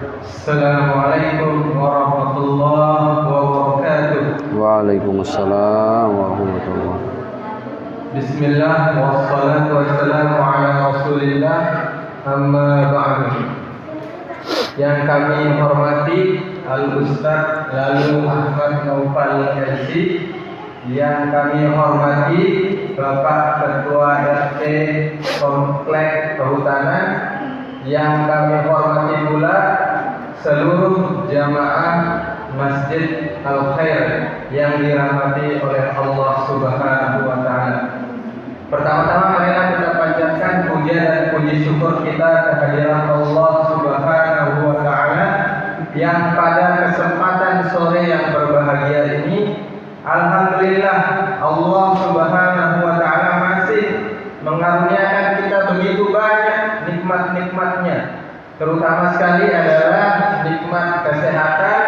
Assalamualaikum warahmatullahi wabarakatuh. Waalaikumsalam warahmatullahi. Bismillah wassalatu wassalamu ala Rasulillah, amma ba'du. Yang kami hormati Al-Ustaz Lalu Ahmad Naufal LC, yang kami hormati Bapak Ketua RT Komplek Kehutanan, yang kami hormati pula seluruh jamaah Masjid Al-Khair yang dirahmati oleh Allah Subhanahu wa Ta'ala. Pertama-tama marilah kita panjatkan puja dan puji syukur kita kehadiran Allah Subhanahu wa Ta'ala yang pada kesempatan sore yang berbahagia ini, alhamdulillah Allah Subhanahu wa Ta'ala masih mengaruniakan kita begitu banyak nikmat-nikmatnya. Terutama sekali adalah nikmat kesehatan,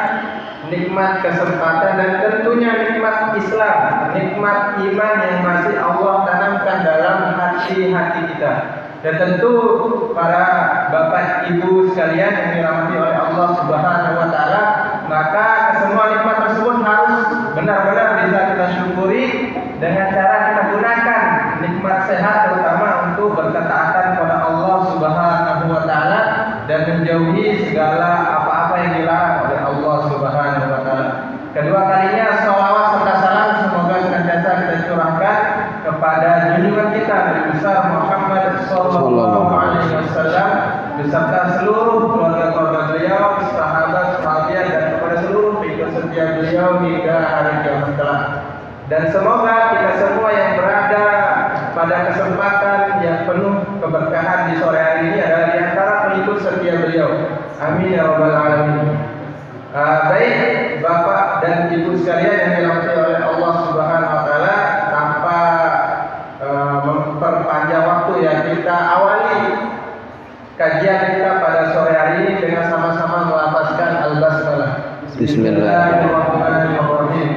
nikmat kesempatan, dan tentunya nikmat Islam, nikmat iman yang masih Allah tanamkan dalam hati-hati kita. Dan tentu para bapak ibu sekalian yang dirahmati oleh Allah Subhanahu wa Ta'ala, maka semua nikmat tersebut harus benar-benar bisa kita syukuri dengan cara kita gunakan nikmat sehat, terutama untuk berketaatan kepada Allah Subhanahu wa Ta'ala dan menjauhi segala apa-apa yang dilarang oleh Allah Subhanahu wa Ta'ala. Kedua kalinya salawat serta salam semoga senantiasa kita curahkan kepada junjungan kita Nabi besar Muhammad sallallahu alaihi wasallam beserta seluruh keluarga-keluarga beliau, sahabat-sahabat, dan kepada seluruh pengikut setia beliau hingga hari kiamat kelak. Dan semoga kita semua yang berada pada kesempatan yang penuh keberkahan di sore hari ini adalah di antara pengikut setia beliau. Amin ya rabbal alamin. Baik Bapak dan Ibu sekalian yang dirahmati oleh Allah Subhanahu wa Ta'ala, tanpa memperpanjang waktu ya, kita awali kajian kita pada sore hari ini dengan sama-sama melafazkan al-basmalah. Bismillahirrahmanirrahim.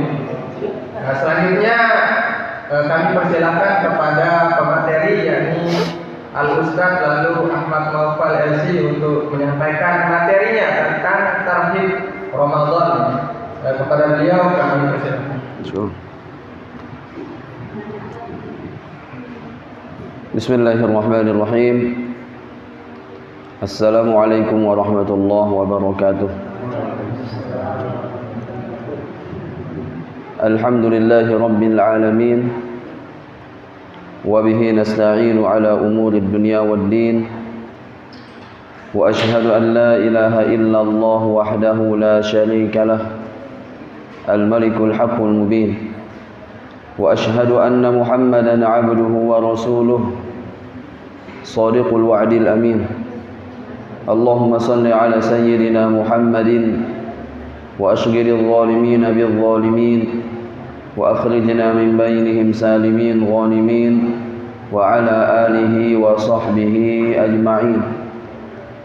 Nah, selanjutnya kami persilakan kepada pemateri yakni Al-Ustaz Lalu Ahmad Naufal LC untuk menyampaikan materinya tentang tarhib Ramadan. Kepada beliau kami persilakan. Bismillahirrahmanirrahim. Assalamualaikum warahmatullahi wabarakatuh. Alhamdulillahi rabbil alamin. وبه نستعين على أمور الدنيا والدين وأشهد أن لا إله إلا الله وحده لا شريك له الملك الحق المبين وأشهد أن محمدا عبده ورسوله صادق الوعد الأمين اللهم صل على سيدنا محمد وأشغل الظالمين بالظالمين وأخرجنا من بينهم سالمين غانمين وعلى آله وصحبه أجمعين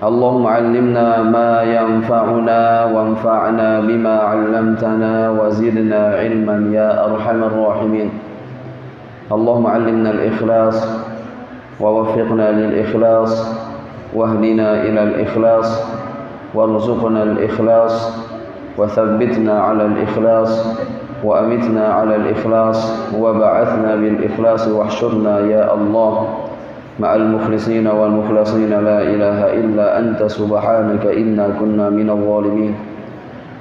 اللهم علمنا ما ينفعنا وانفعنا بما علمتنا وزدنا علما يا أرحم الراحمين اللهم علمنا الإخلاص ووفقنا للإخلاص واهدنا إلى الإخلاص وارزقنا الإخلاص وثبتنا على الإخلاص وأمتنا على الإخلاص وبعثنا بالإخلاص واحشرنا يا الله مع المخلصين والمخلصين لا إله إلا أنت سبحانك إنا كنا من الظالمين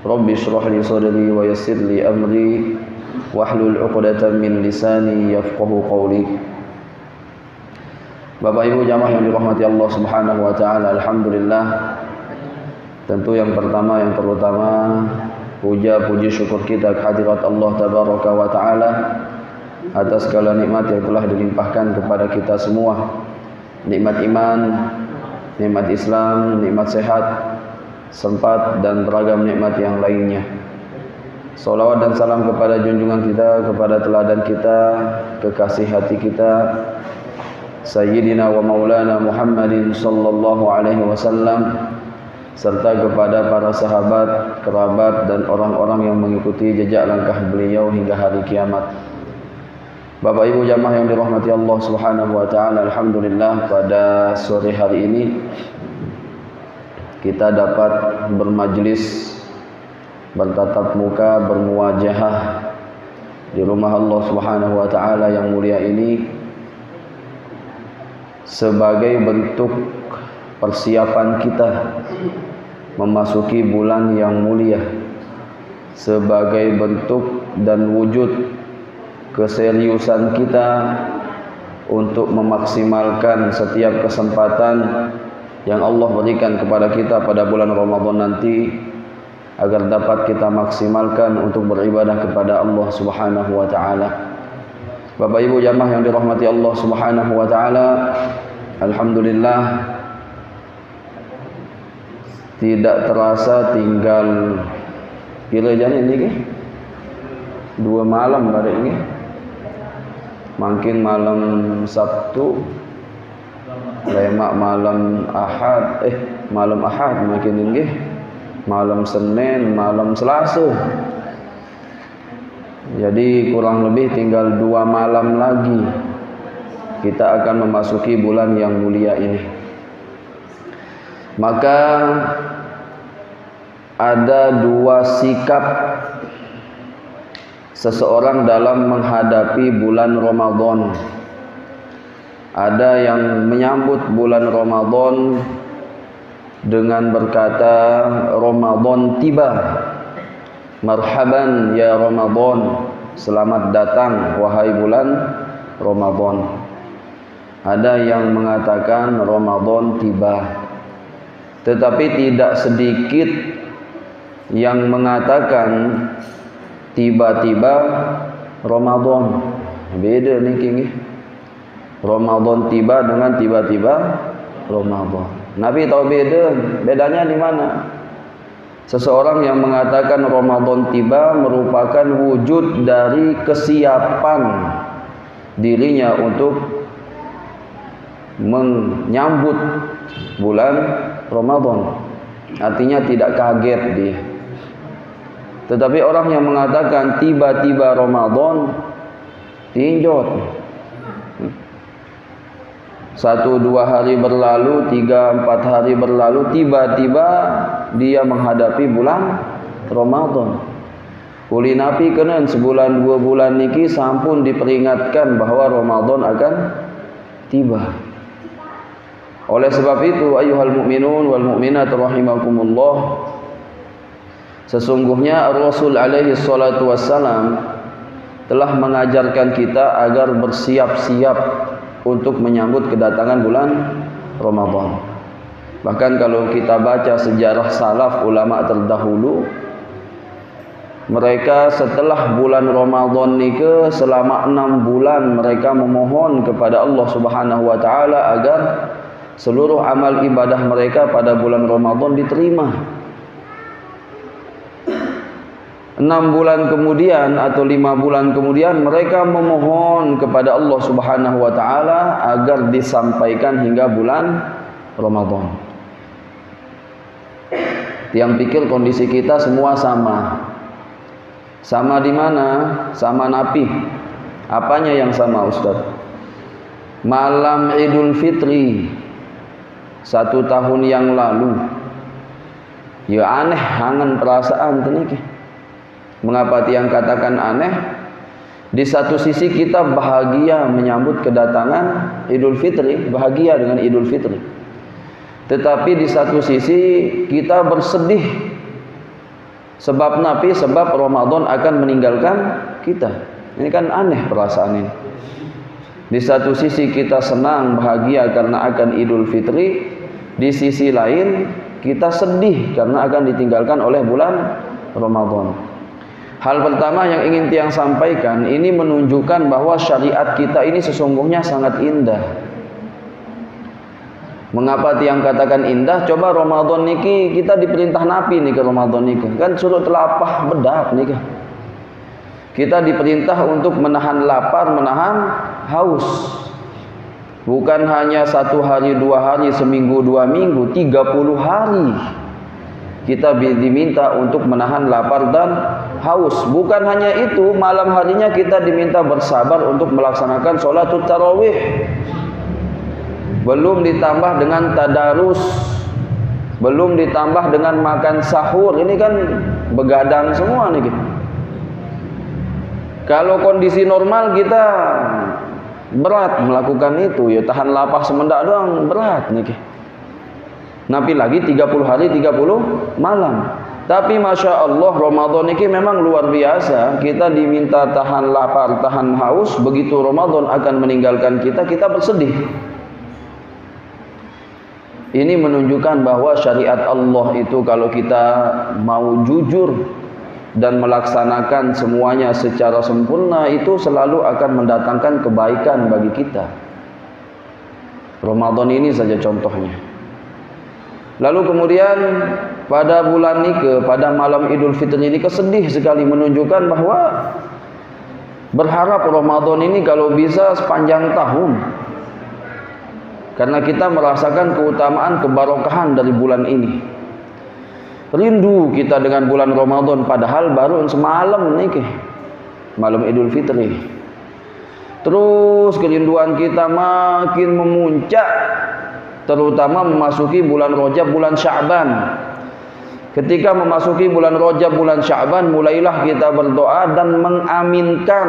رب اشرح لي صدري ويسر لي أمري واحلل عقدة من لساني يفقه قولي. Bapak Ibu jamaah yang dirahmati Allah Subhanahu wa Ta'ala, alhamdulillah. Tentu yang pertama yang terutama puja puji syukur kita kehadirat Allah Tabaraka wa Ta'ala atas segala nikmat yang telah dilimpahkan kepada kita semua. Nikmat iman, nikmat Islam, nikmat sehat, sempat dan beragam nikmat yang lainnya. Salawat dan salam kepada junjungan kita, kepada teladan kita, kekasih hati kita, Sayyidina wa Maulana Muhammadin sallallahu alaihi wasallam, serta kepada para sahabat, kerabat, dan orang-orang yang mengikuti jejak langkah beliau hingga hari kiamat. Bapak Ibu jamaah yang dirahmati Allah Subhanahu wa Ta'ala, alhamdulillah pada sore hari ini kita dapat bermajlis, bertatap muka, bermuwajahah di rumah Allah Subhanahu wa taala yang mulia ini sebagai bentuk persiapan kita memasuki bulan yang mulia, sebagai bentuk dan wujud keseriusan kita untuk memaksimalkan setiap kesempatan yang Allah berikan kepada kita pada bulan Ramadan nanti, agar dapat kita maksimalkan untuk beribadah kepada Allah Subhanahu wa taala. Bapak Ibu jamaah yang dirahmati Allah Subhanahu wa taala, alhamdulillah tidak terasa tinggal kira jane niki 2 malam pada ini. Makin malam Sabtu, lemak malam Ahad, malam Ahad makin ini. Malam Senin, malam Selasa. Jadi kurang lebih tinggal 2 malam lagi kita akan memasuki bulan yang mulia ini. Maka ada 2 sikap seseorang dalam menghadapi bulan Ramadan. Ada yang menyambut bulan Ramadan dengan berkata, Ramadan tiba, marhaban ya Ramadan, selamat datang wahai bulan Ramadan. Ada yang mengatakan Ramadan tiba, tetapi tidak sedikit yang mengatakan tiba-tiba Ramadan. Beda nih kini, Ramadan tiba dengan tiba-tiba Ramadan. Nabi tahu bedanya di mana? Seseorang yang mengatakan Ramadan tiba merupakan wujud dari kesiapan dirinya untuk menyambut bulan Ramadan. Artinya tidak kaget dia. Tetapi orang yang mengatakan tiba-tiba Ramadan, tinjot. 1-2 hari berlalu, 3-4 hari berlalu, tiba-tiba dia menghadapi bulan Ramadan. Uli napi kenen sebulan 2 bulan niki sampun diperingatkan bahwa Ramadan akan tiba. Oleh sebab itu ayyuhal mu'minun wal mu'minat rahimakumullah, sesungguhnya Rasul alaihi salatu wassalam telah mengajarkan kita agar bersiap-siap untuk menyambut kedatangan bulan Ramadan. Bahkan kalau kita baca sejarah salaf ulama terdahulu, mereka setelah bulan Ramadan nike selama 6 bulan mereka memohon kepada Allah Subhanahu wa taala agar seluruh amal ibadah mereka pada bulan Ramadan diterima. 6 bulan kemudian atau 5 bulan kemudian mereka memohon kepada Allah Subhanahu wa taala agar disampaikan hingga bulan Ramadan. Yang pikir kondisi kita semua sama. Sama di mana? Sama napi. Apanya yang sama, Ustaz? Malam Idul Fitri 1 tahun yang lalu. Ya aneh hangen perasaan teniki. Mengapa tiang katakan aneh? Di satu sisi kita bahagia menyambut kedatangan Idul Fitri, bahagia dengan Idul Fitri. Tetapi di satu sisi kita bersedih sebab Ramadan akan meninggalkan kita. Ini kan aneh perasaan ini. Di satu sisi kita senang bahagia karena akan Idul Fitri, di sisi lain kita sedih karena akan ditinggalkan oleh bulan Ramadan. Hal pertama yang ingin tiang sampaikan, ini menunjukkan bahwa syariat kita ini sesungguhnya sangat indah. Mengapa tiang katakan indah? Coba Ramadan niki kita diperintah Nabi nih ke Ramadan niki, kan suruh telapah bedak nih. Kita diperintah untuk menahan lapar, menahan haus. Bukan hanya 1 hari, 2 hari, seminggu, 2 minggu, 30 hari. Kita diminta untuk menahan lapar dan haus. Bukan hanya itu, malam harinya kita diminta bersabar untuk melaksanakan sholatul tarawih. Belum ditambah dengan tadarus, Belum ditambah dengan makan sahur. Ini kan begadang semua nih. Kalau kondisi normal kita berat melakukan itu, ya tahan lapar semendak doang berat nih. Nabi lagi 30 hari 30 malam. Tapi Masya Allah Ramadan ini memang luar biasa. Kita diminta tahan lapar, tahan haus. Begitu Ramadan akan meninggalkan kita, kita bersedih. Ini menunjukkan bahwa syariat Allah itu kalau kita mau jujur dan melaksanakan semuanya secara sempurna, itu selalu akan mendatangkan kebaikan bagi kita. Ramadan ini saja contohnya. Lalu kemudian pada bulan ini, pada malam Idul Fitri ini, kesedih sekali, menunjukkan bahwa berharap Ramadan ini kalau bisa sepanjang tahun. Karena kita merasakan keutamaan, kebarokahan dari bulan ini. Rindu kita dengan bulan Ramadan, padahal baru semalam nih, malam Idul Fitri. Terus kerinduan kita makin memuncak, terutama memasuki bulan Rajab, bulan Sya'ban. Ketika memasuki bulan Rajab, bulan Sya'ban, mulailah kita berdoa dan mengaminkan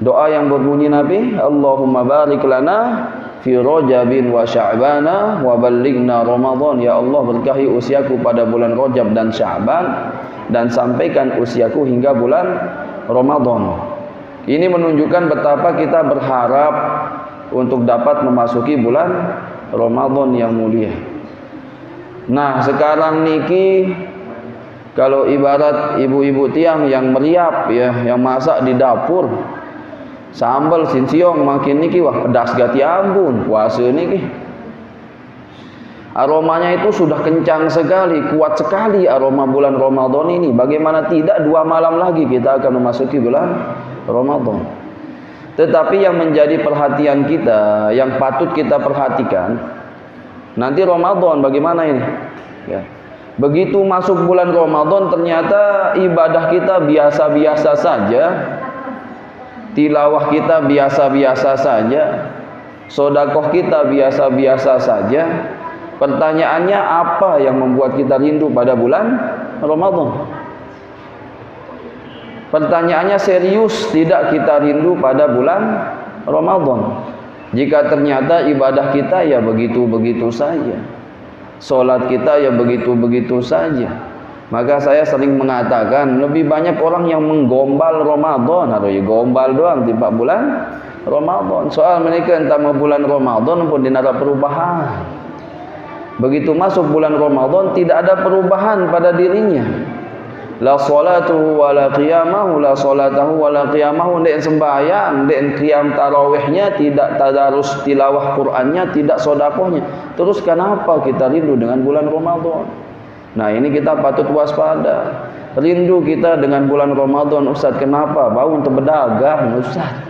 doa yang berbunyi Nabi, Allahumma barik lana fi Rajabin wa Sya'bana wa ballighna Ramadan. Ya Allah, berkahi usiaku pada bulan Rajab dan Sya'ban, dan sampaikan usiaku hingga bulan Ramadan. Ini menunjukkan betapa kita berharap untuk dapat memasuki bulan Ramadan yang mulia. Nah, sekarang niki kalau ibarat ibu-ibu tiang yang meriap ya, yang masak di dapur, sambal sinsiong makin niki wah pedas gati ampun puasa niki. Aromanya itu sudah kencang sekali, kuat sekali aroma bulan Ramadan ini. Bagaimana tidak 2 malam lagi kita akan memasuki bulan Ramadan. Tetapi yang menjadi perhatian kita, yang patut kita perhatikan, nanti Ramadan bagaimana ini? Ya. Begitu masuk bulan Ramadan ternyata ibadah kita biasa-biasa saja. Tilawah kita biasa-biasa saja, sedekah kita biasa-biasa saja. Pertanyaannya, apa yang membuat kita rindu pada bulan Ramadan? Pertanyaannya serius, tidak kita rindu pada bulan Ramadan? Jika ternyata ibadah kita ya begitu-begitu saja, sholat kita ya begitu-begitu saja, maka saya sering mengatakan lebih banyak orang yang menggombal Ramadan, atau ya gombal doang di bulan Ramadan. Soal mereka entah mau bulan Ramadan pun tidak ada perubahan. Begitu masuk bulan Ramadan tidak ada perubahan pada dirinya. La salatuhu wa la qiyamahu, la salatahu wa la qiyamahu. Dek sembahyang, dek qiyam tarawihnya, tidak tadarus tilawah Qur'annya, tidak sedekahnya. Terus kenapa kita rindu dengan bulan Ramadan? Nah, ini kita patut waspada. Rindu kita dengan bulan Ramadan, Ustaz, kenapa? Bau untuk berdagang, Ustaz.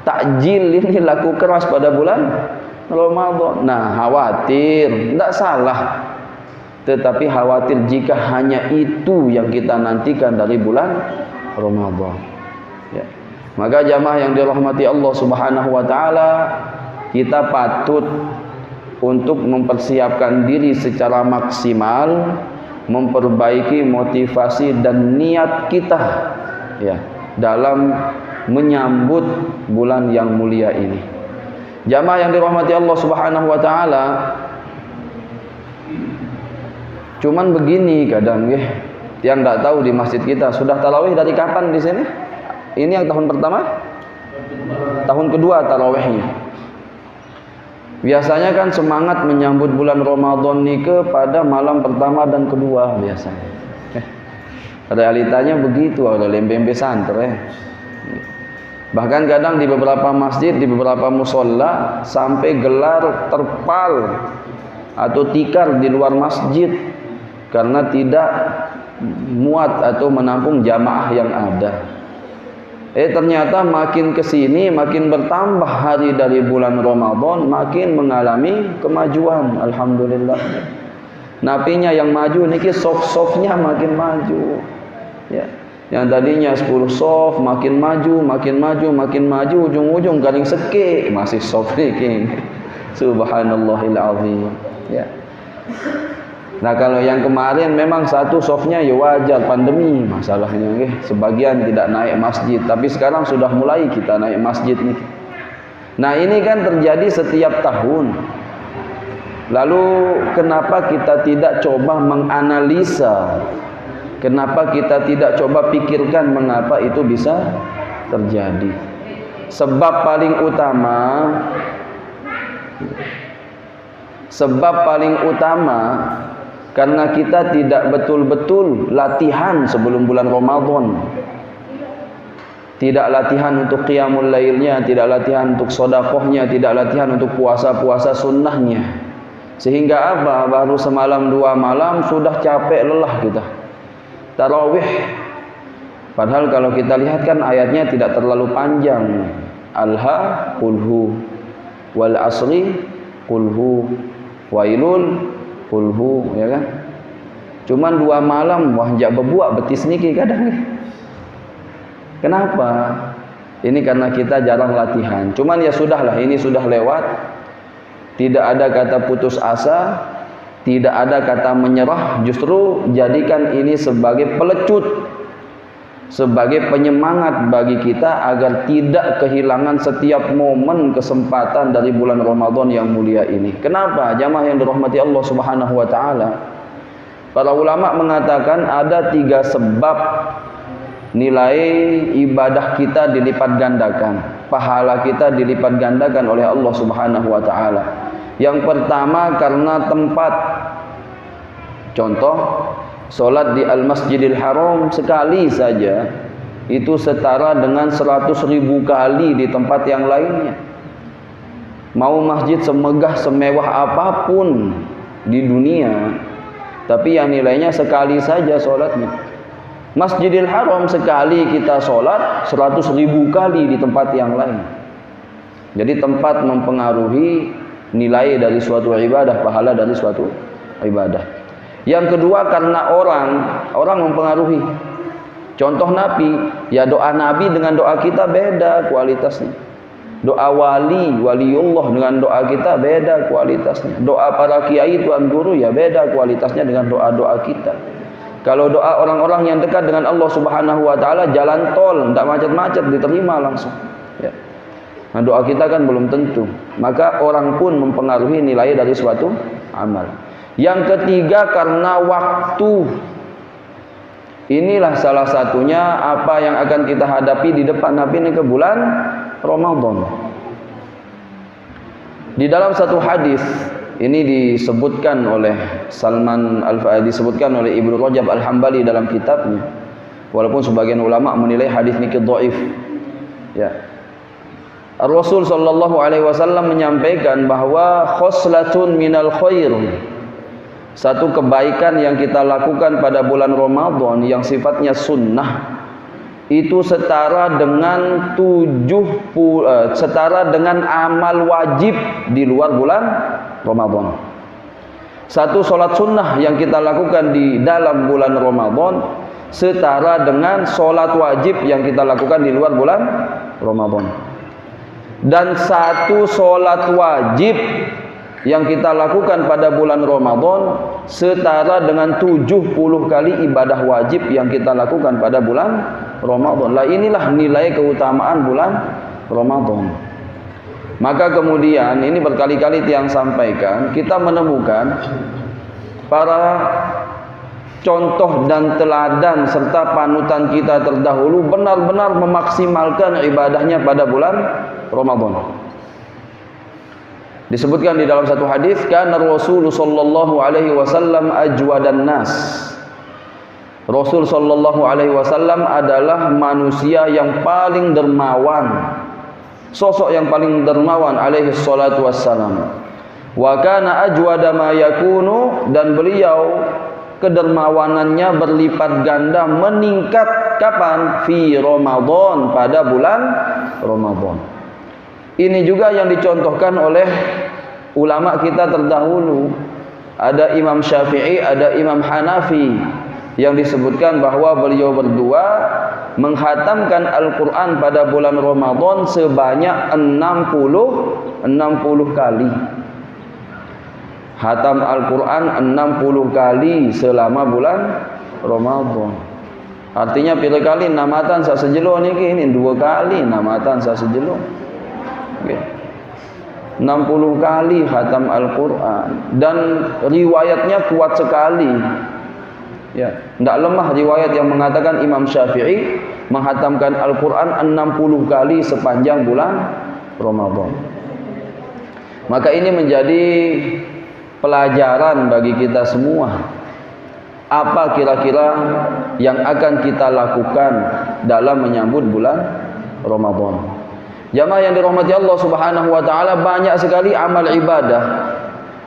Takjil ini laku keras pada bulan Ramadan. Nah, khawatir, tidak salah. Tetapi khawatir jika hanya itu yang kita nantikan dari bulan Ramadan. Ya. Maka jamaah yang dirahmati Allah Subhanahu wa taala, kita patut untuk mempersiapkan diri secara maksimal, memperbaiki motivasi dan niat kita ya dalam menyambut bulan yang mulia ini. Jamaah yang dirahmati Allah Subhanahu wa taala, cuman begini kadang ya, yang tidak tahu di masjid kita sudah tarawih dari kapan di sini? Ini yang tahun pertama? Tahun kedua tarawihnya. Biasanya kan semangat menyambut bulan Ramadan ini pada malam pertama dan kedua biasanya. Realitanya begitu, ada lembe-lembe santer ya. Bahkan kadang di beberapa masjid, di beberapa musola sampai gelar terpal atau tikar di luar masjid karena tidak muat atau menampung jamaah yang ada. Ternyata makin kesini makin bertambah hari dari bulan Ramadan, makin mengalami kemajuan. Alhamdulillah. Napinya yang maju niki soft-softnya makin maju. Ya. Yang tadinya 10 soft makin maju, makin maju, makin maju, ujung-ujung garing seke masih soft niki. Subhanallahil azim. Ya. Nah kalau yang kemarin memang satu softnya ya wajar, pandemi masalahnya, sebagian tidak naik masjid, tapi sekarang sudah mulai kita naik masjid nih. Nah ini kan terjadi setiap tahun. Lalu kenapa kita tidak coba menganalisa, kenapa kita tidak coba pikirkan mengapa itu bisa terjadi? Sebab paling utama karena kita tidak betul-betul latihan sebelum bulan Ramadan. Tidak latihan untuk qiyamul lailnya, tidak latihan untuk sedekahnya, tidak latihan untuk puasa-puasa sunnahnya. Sehingga apa? Baru semalam 2 malam sudah capek lelah kita. Tarawih. Padahal kalau kita lihat kan ayatnya tidak terlalu panjang. Alha qulhu wal asri qulhu wailul qulhu, ya kan? Cuman 2 malam wah jak bebuak betis niki kadang nih. Kenapa? Ini karena kita jarang latihan. Cuman ya sudahlah, ini sudah lewat. Tidak ada kata putus asa, tidak ada kata menyerah. Justru jadikan ini sebagai pelecut, sebagai penyemangat bagi kita agar tidak kehilangan setiap momen kesempatan dari bulan Ramadan yang mulia ini. Kenapa? Jamaah yang dirahmati Allah Subhanahu wa taala. Para ulama mengatakan ada 3 sebab nilai ibadah kita dilipat gandakan, pahala kita dilipat gandakan oleh Allah Subhanahu wa taala. Yang pertama karena tempat. Contoh, salat di Al-Masjidil Haram sekali saja itu setara dengan 100.000 kali di tempat yang lainnya. Mau masjid semegah semewah apapun di dunia, tapi yang nilainya sekali saja salatnya. Masjidil Haram sekali kita sholat 100.000 kali di tempat yang lain. Jadi tempat mempengaruhi nilai dari suatu ibadah, pahala dari suatu ibadah. Yang kedua karena orang mempengaruhi. Contoh Nabi, ya doa Nabi dengan doa kita beda kualitasnya. Doa waliullah dengan doa kita beda kualitasnya. Doa para kiai tuan guru ya beda kualitasnya dengan doa-doa kita. Kalau doa orang-orang yang dekat dengan Allah Subhanahu wa taala jalan tol, tidak macet-macet, diterima langsung. Ya. Nah, doa kita kan belum tentu. Maka orang pun mempengaruhi nilai dari suatu amal. Yang ketiga karena waktu. Inilah salah satunya apa yang akan kita hadapi di depan Nabi ini ke bulan Ramadan. Di dalam satu hadis ini disebutkan oleh disebutkan oleh Ibnu Rajab Al-Hambali dalam kitabnya. Walaupun sebagian ulama menilai hadis ini dhaif. Ya. Rasul sallallahu alaihi wasallam menyampaikan bahwa khoslatun minal khair. Satu kebaikan yang kita lakukan pada bulan Ramadan yang sifatnya sunnah itu setara dengan amal wajib di luar bulan Ramadan. Satu sholat sunnah yang kita lakukan di dalam bulan Ramadan setara dengan sholat wajib yang kita lakukan di luar bulan Ramadan. Dan satu sholat wajib yang kita lakukan pada bulan Ramadan setara dengan 70 kali ibadah wajib yang kita lakukan pada bulan Ramadan. Lah inilah nilai keutamaan bulan Ramadan. Maka kemudian ini berkali-kali tiang sampaikan, kita menemukan para contoh dan teladan serta panutan kita terdahulu benar-benar memaksimalkan ibadahnya pada bulan Ramadan. Disebutkan di dalam satu hadis, kana Rasulullah sallallahu alaihi wasallam ajwadan nas. Rasul sallallahu alaihi wasallam adalah manusia yang paling dermawan. Sosok yang paling dermawan alaihi salatu wassalam. Wa kana ajwada ma yakunu, dan beliau kedermawanannya berlipat ganda meningkat kapan? Fi Ramadan, pada bulan Ramadan. Ini juga yang dicontohkan oleh ulama kita terdahulu. Ada Imam Syafi'i, ada Imam Hanafi, yang disebutkan bahwa beliau berdua menghatamkan Al-Quran pada bulan Ramadan sebanyak 60 kali. Hatam Al-Quran 60 kali selama bulan Ramadan. Artinya pira kali namatan sak sejelo niki, ini 2 kali namatan sak sejelo. Okay. 60 kali khatam Al-Quran, dan riwayatnya kuat sekali. Ya, tidak lemah riwayat yang mengatakan Imam Syafi'i menghatamkan Al-Quran 60 kali sepanjang bulan Ramadan. Maka ini menjadi pelajaran bagi kita semua. Apa kira-kira yang akan kita lakukan dalam menyambut bulan Ramadan? Jamaah yang dirahmati Allah Subhanahu wa taala, banyak sekali amal ibadah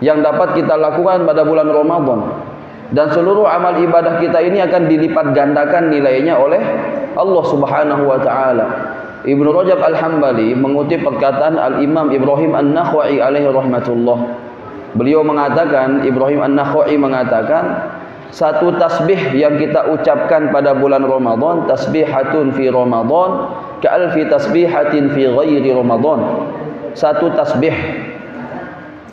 yang dapat kita lakukan pada bulan Ramadan. Dan seluruh amal ibadah kita ini akan dilipat gandakan nilainya oleh Allah Subhanahu wa taala. Ibnu Rajab Al-Hambali mengutip perkataan Al-Imam Ibrahim An-Nakhai alaihi rahmatullah. Beliau mengatakan, Ibrahim An-Nakhai mengatakan, satu tasbih yang kita ucapkan pada bulan Ramadan, tasbihatun fi Ramadan ka'alfi tasbihatin fi ghairi Ramadan. Satu tasbih,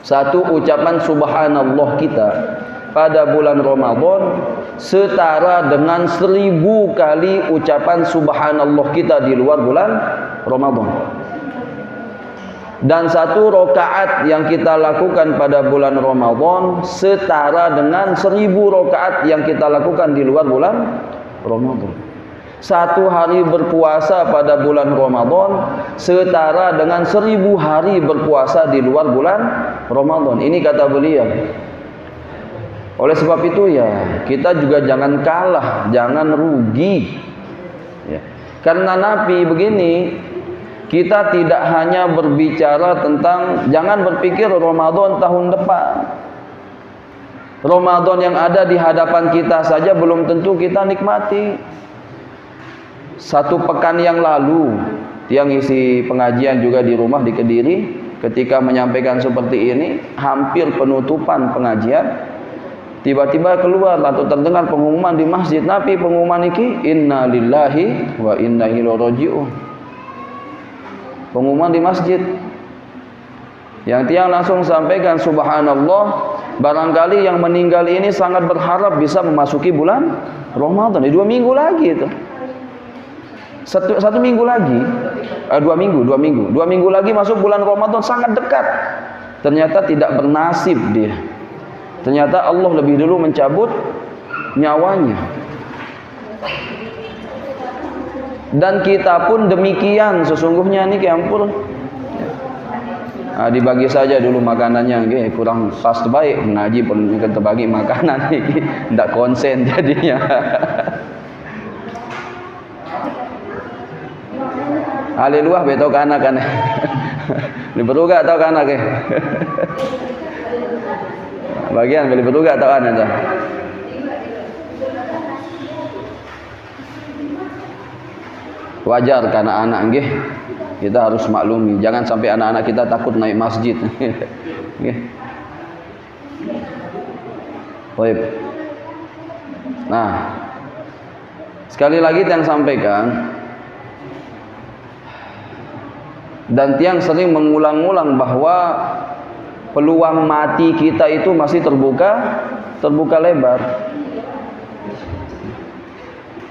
satu ucapan subhanallah kita pada bulan Ramadan setara dengan 1000 kali ucapan subhanallah kita di luar bulan Ramadan. Dan satu rakaat yang kita lakukan pada bulan Ramadan setara dengan 1000 rakaat yang kita lakukan di luar bulan Ramadan. Satu hari berpuasa pada bulan Ramadan setara dengan 1000 hari berpuasa di luar bulan Ramadan. Ini kata beliau. Oleh sebab itu ya, kita juga jangan kalah, jangan rugi. Ya. Karena Nabi begini, kita tidak hanya berbicara tentang, jangan berpikir Ramadan tahun depan. Ramadan yang ada di hadapan kita saja belum tentu kita nikmati. Satu pekan yang lalu, yang isi pengajian juga di rumah di Kediri, ketika menyampaikan seperti ini, hampir penutupan pengajian, tiba-tiba keluar atau terdengar pengumuman di masjid. Nabi pengumuman iki, inna lillahi wa inna ilaihi raji'un. Pengumuman di masjid. Yang tiang langsung sampaikan, subhanallah, barangkali yang meninggal ini sangat berharap bisa memasuki bulan Ramadan. 2 minggu lagi itu. Satu minggu lagi, 2 minggu lagi masuk bulan Ramadan, sangat dekat. Ternyata tidak bernasib dia. Ternyata Allah lebih dulu mencabut nyawanya. Dan kita pun demikian sesungguhnya nih, ampun. Nah, dibagi saja dulu makanannya, kurang pas baik mengaji pun kita bagi makanan nih, tidak konsen jadinya. Haleluya, betul kana kan? Diberuga atau kana ke? Bagian beli beruga atau kana tuh? Wajar karena anak nggih. Kita harus maklumi, jangan sampai anak-anak kita takut naik masjid. Nggih. Baik. Nah, sekali lagi yang sampaikan, dan tiang sering mengulang-ulang bahwa peluang mati kita itu masih terbuka lebar.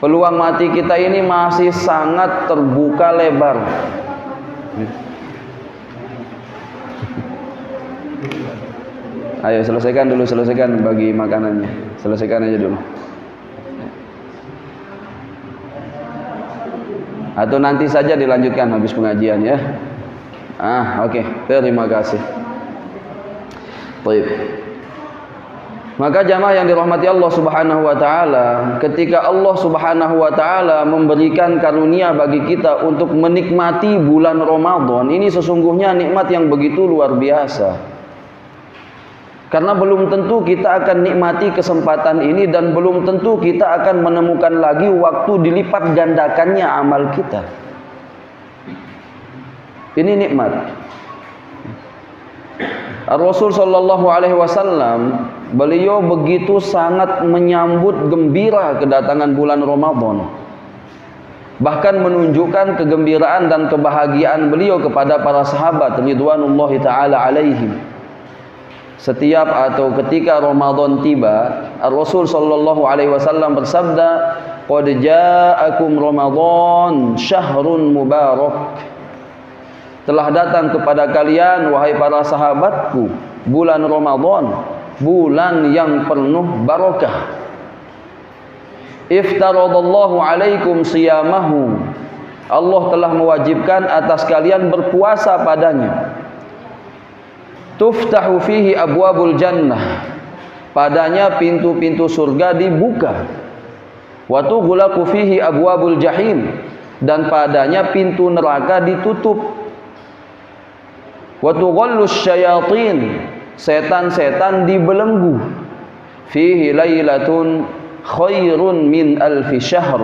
Peluang mati kita ini masih sangat terbuka lebar. Ayo selesaikan bagi makanannya. Selesaikan aja dulu. Atau nanti saja dilanjutkan habis pengajian ya. Oke. Terima kasih. Baik. Maka jamaah yang dirahmati Allah Subhanahu wa taala, ketika Allah Subhanahu wa taala memberikan karunia bagi kita untuk menikmati bulan Ramadan, ini sesungguhnya nikmat yang begitu luar biasa. Karena belum tentu kita akan nikmati kesempatan ini, dan belum tentu kita akan menemukan lagi waktu dilipat gandakannya amal kita. Ini nikmat. Rasul sallallahu alaihi wasallam, beliau begitu sangat menyambut gembira kedatangan bulan Ramadan. Bahkan menunjukkan kegembiraan dan kebahagiaan beliau kepada para sahabat ridwanullahi taala alaihim. setiap atau ketika Ramadan tiba, Rasul sallallahu alaihi wasallam bersabda, "Qad ja'akum Ramadan syahrun mubarak." Telah datang kepada kalian wahai para sahabatku bulan Ramadan, bulan yang penuh barakah. Iftaradallahu alaikum siyamahu. Allah telah mewajibkan atas kalian berpuasa padanya. Tuftahu fihi abwabul jannah. Padanya pintu-pintu surga dibuka. Wa tughlaqu fihi abwabul jahim. Dan padanya pintu neraka ditutup. Wa tughallus syayatin, setan-setan dibelenggu. Fihi lailatun khairun min alfi syahr.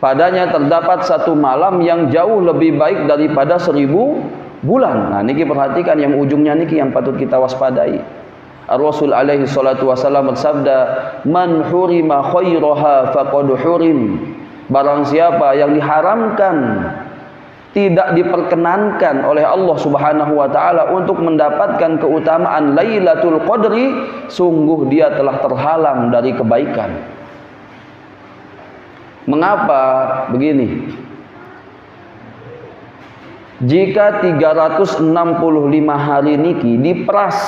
Padanya terdapat satu malam yang jauh lebih baik daripada 1000 bulan. Nah, niki perhatikan yang ujungnya niki yang patut kita waspadai. Ar-Rasul alaihi salatu wasallam bersabda, "Man hurima khairaha faqad hurim." Barang siapa yang diharamkan, tidak diperkenankan oleh Allah Subhanahu wa taala untuk mendapatkan keutamaan Lailatul Qadri, sungguh dia telah terhalang dari kebaikan. Mengapa begini? Jika 365 hari niki diperas,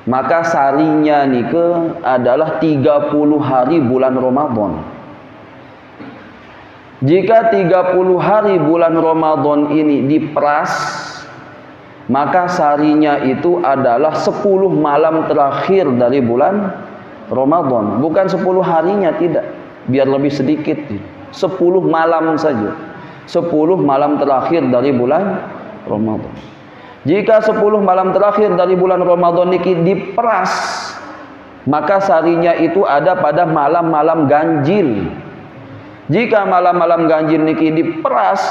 maka sarinya nike adalah 30 hari bulan Ramadan. Jika 30 hari bulan Ramadan ini diperas, maka sarinya itu adalah 10 malam terakhir dari bulan Ramadan. Bukan 10 harinya, tidak. Biar lebih sedikit, 10 malam saja. 10 malam terakhir dari bulan Ramadan. Jika 10 malam terakhir dari bulan Ramadan ini diperas, maka sarinya itu ada pada malam-malam ganjil. Jika malam-malam ganjil niki diperas,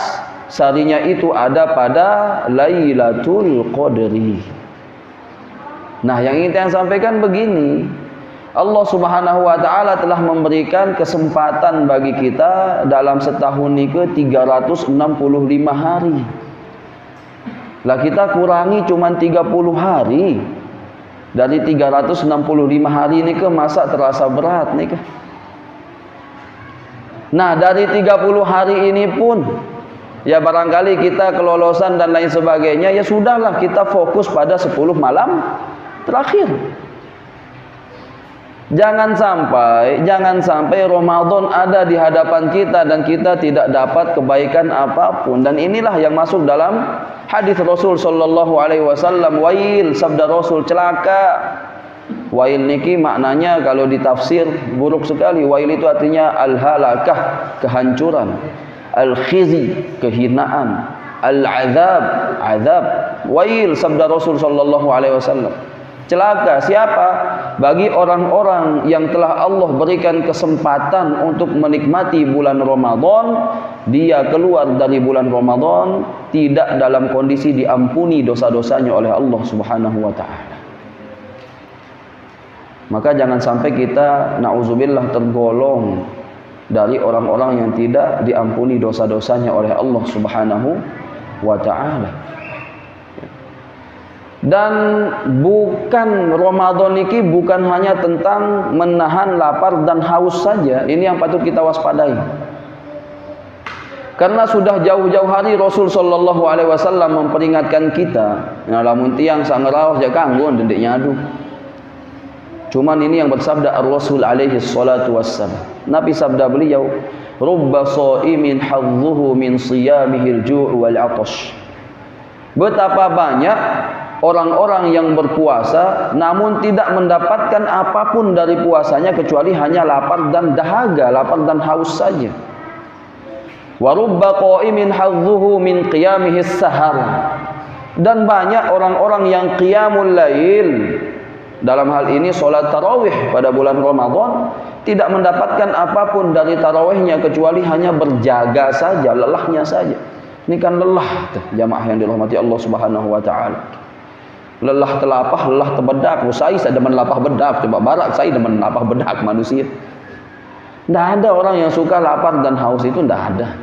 sarinya itu ada pada Lailatul Qadri. Nah, yang ingin saya sampaikan begini, Allah Subhanahu wa taala telah memberikan kesempatan bagi kita dalam setahun niki 365 hari. Lah kita kurangi cuma 30 hari. Dari 365 hari niki masa terasa berat niki. Nah, dari 30 hari ini pun ya barangkali kita kelolosan dan lain sebagainya, ya sudahlah kita fokus pada 10 malam terakhir. Jangan sampai Ramadan ada di hadapan kita dan kita tidak dapat kebaikan apapun. Dan inilah yang masuk dalam hadis Rasul sallallahu alaihi wasallam, wail, sabda Rasul, celaka. Wail niki maknanya kalau ditafsir buruk sekali. Wail itu artinya al-halakah, kehancuran, al-khizi, kehinaan, al-azab, azab. Wail, sabda Rasul sallallahu alaihi wasallam. Celaka siapa? Bagi orang-orang yang telah Allah berikan kesempatan untuk menikmati bulan Ramadan, dia keluar dari bulan Ramadan tidak dalam kondisi diampuni dosa-dosanya oleh Allah Subhanahu wa taala. Maka jangan sampai kita na'udzubillah tergolong dari orang-orang yang tidak diampuni dosa-dosanya oleh Allah Subhanahu wa taala. Dan bukan Ramadan ini bukan hanya tentang menahan lapar dan haus saja. Ini yang patut kita waspadai. Karena sudah jauh-jauh hari Rasul sallallahu alaihi wasallam memperingatkan kita, lamun tiyang sangerawah ja kanggo ndek nyadu. Cuman ini yang bersabda Ar-Rasul alaihi salatu wassalam. Nabi sabda beliau, "Rubba shaimin hadzuhu min siyamihil ju' wal 'atash." Betapa banyak orang-orang yang berpuasa namun tidak mendapatkan apapun dari puasanya kecuali hanya lapar dan dahaga, lapar dan haus saja. Wa rubba qaimin hadzuhu min qiyamihis sahar. Dan banyak orang-orang yang qiyamul lail, dalam hal ini salat tarawih pada bulan Ramadan, tidak mendapatkan apapun dari tarawihnya kecuali hanya berjaga saja, lelahnya saja. Ini kan lelah jamaah yang dirahmati Allah Subhanahu wa taala. Lelah telapah, lelah tebedak. Saya demen lapah bedak. Coba barat saya demen lapah bedak manusia. Tidak ada orang yang suka lapar dan haus itu, tidak ada.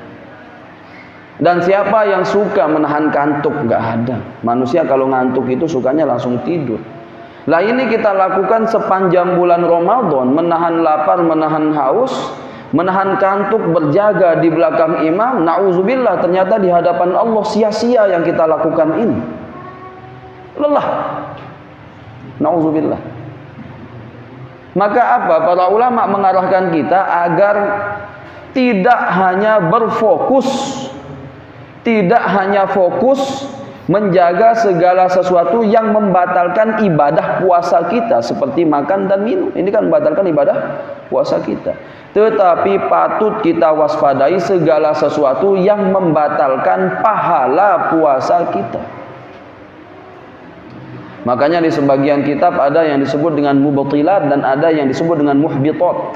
Dan siapa yang suka menahan kantuk? Nggak ada. Manusia kalau ngantuk itu sukanya langsung tidur. Lah ini kita lakukan sepanjang bulan Ramadan, menahan lapar, menahan haus, menahan kantuk, berjaga di belakang imam. Nauzubillah, ternyata di hadapan Allah sia-sia yang kita lakukan ini. Lelah. Nauzubillah. Maka apa? Para ulama mengarahkan kita agar tidak hanya berfokus, tidak hanya fokus menjaga segala sesuatu yang membatalkan ibadah puasa kita, seperti makan dan minum. Ini kan membatalkan ibadah puasa kita. Tetapi patut kita waspadai segala sesuatu yang membatalkan pahala puasa kita. Makanya di sebagian kitab ada yang disebut dengan mubtilat dan ada yang disebut dengan muhbitat.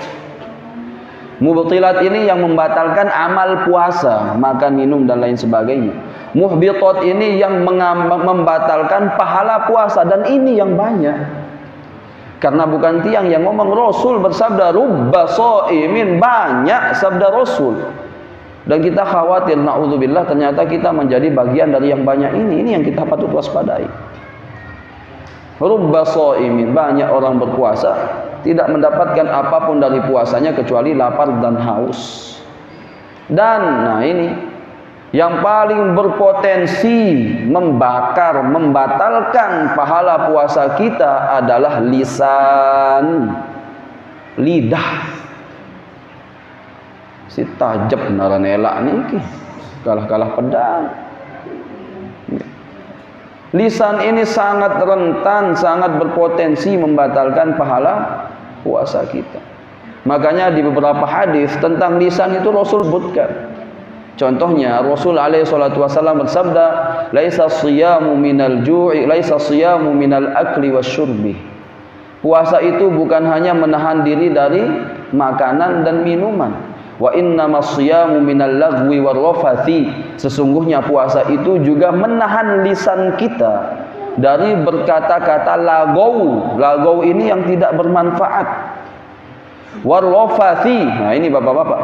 Mubtilat ini yang membatalkan amal puasa, makan, minum dan lain sebagainya. Muhbitat ini yang membatalkan pahala puasa, dan ini yang banyak. Karena bukan tiang yang ngomong, Rasul bersabda rubba shaimin, banyak sabda Rasul. Dan kita khawatir, naudzubillah, ternyata kita menjadi bagian dari yang banyak ini. Ini yang kita patut waspadai. Rubba shaimin, banyak orang berpuasa tidak mendapatkan apapun dari puasanya kecuali lapar dan haus. Dan nah ini yang paling berpotensi membakar, membatalkan pahala puasa kita adalah lisan, lidah. Si tajab naranela nih, kalah-kalah pedang. Lisan ini sangat rentan, sangat berpotensi membatalkan pahala puasa kita. Makanya di beberapa hadis tentang lisan itu Rasul sebutkan. Contohnya Rasul alaihi salatu wasallam bersabda, "Laisa siyamu minal ju'i, laisa siyamu minal akli wasyurbi." Puasa itu bukan hanya menahan diri dari makanan dan minuman. Wa innamas siyamu minal lagwi warrafathi. Sesungguhnya puasa itu juga menahan lisan kita dari berkata-kata lagau. Lagau ini yang tidak bermanfaat. Warrafathi. Nah ini bapak-bapak.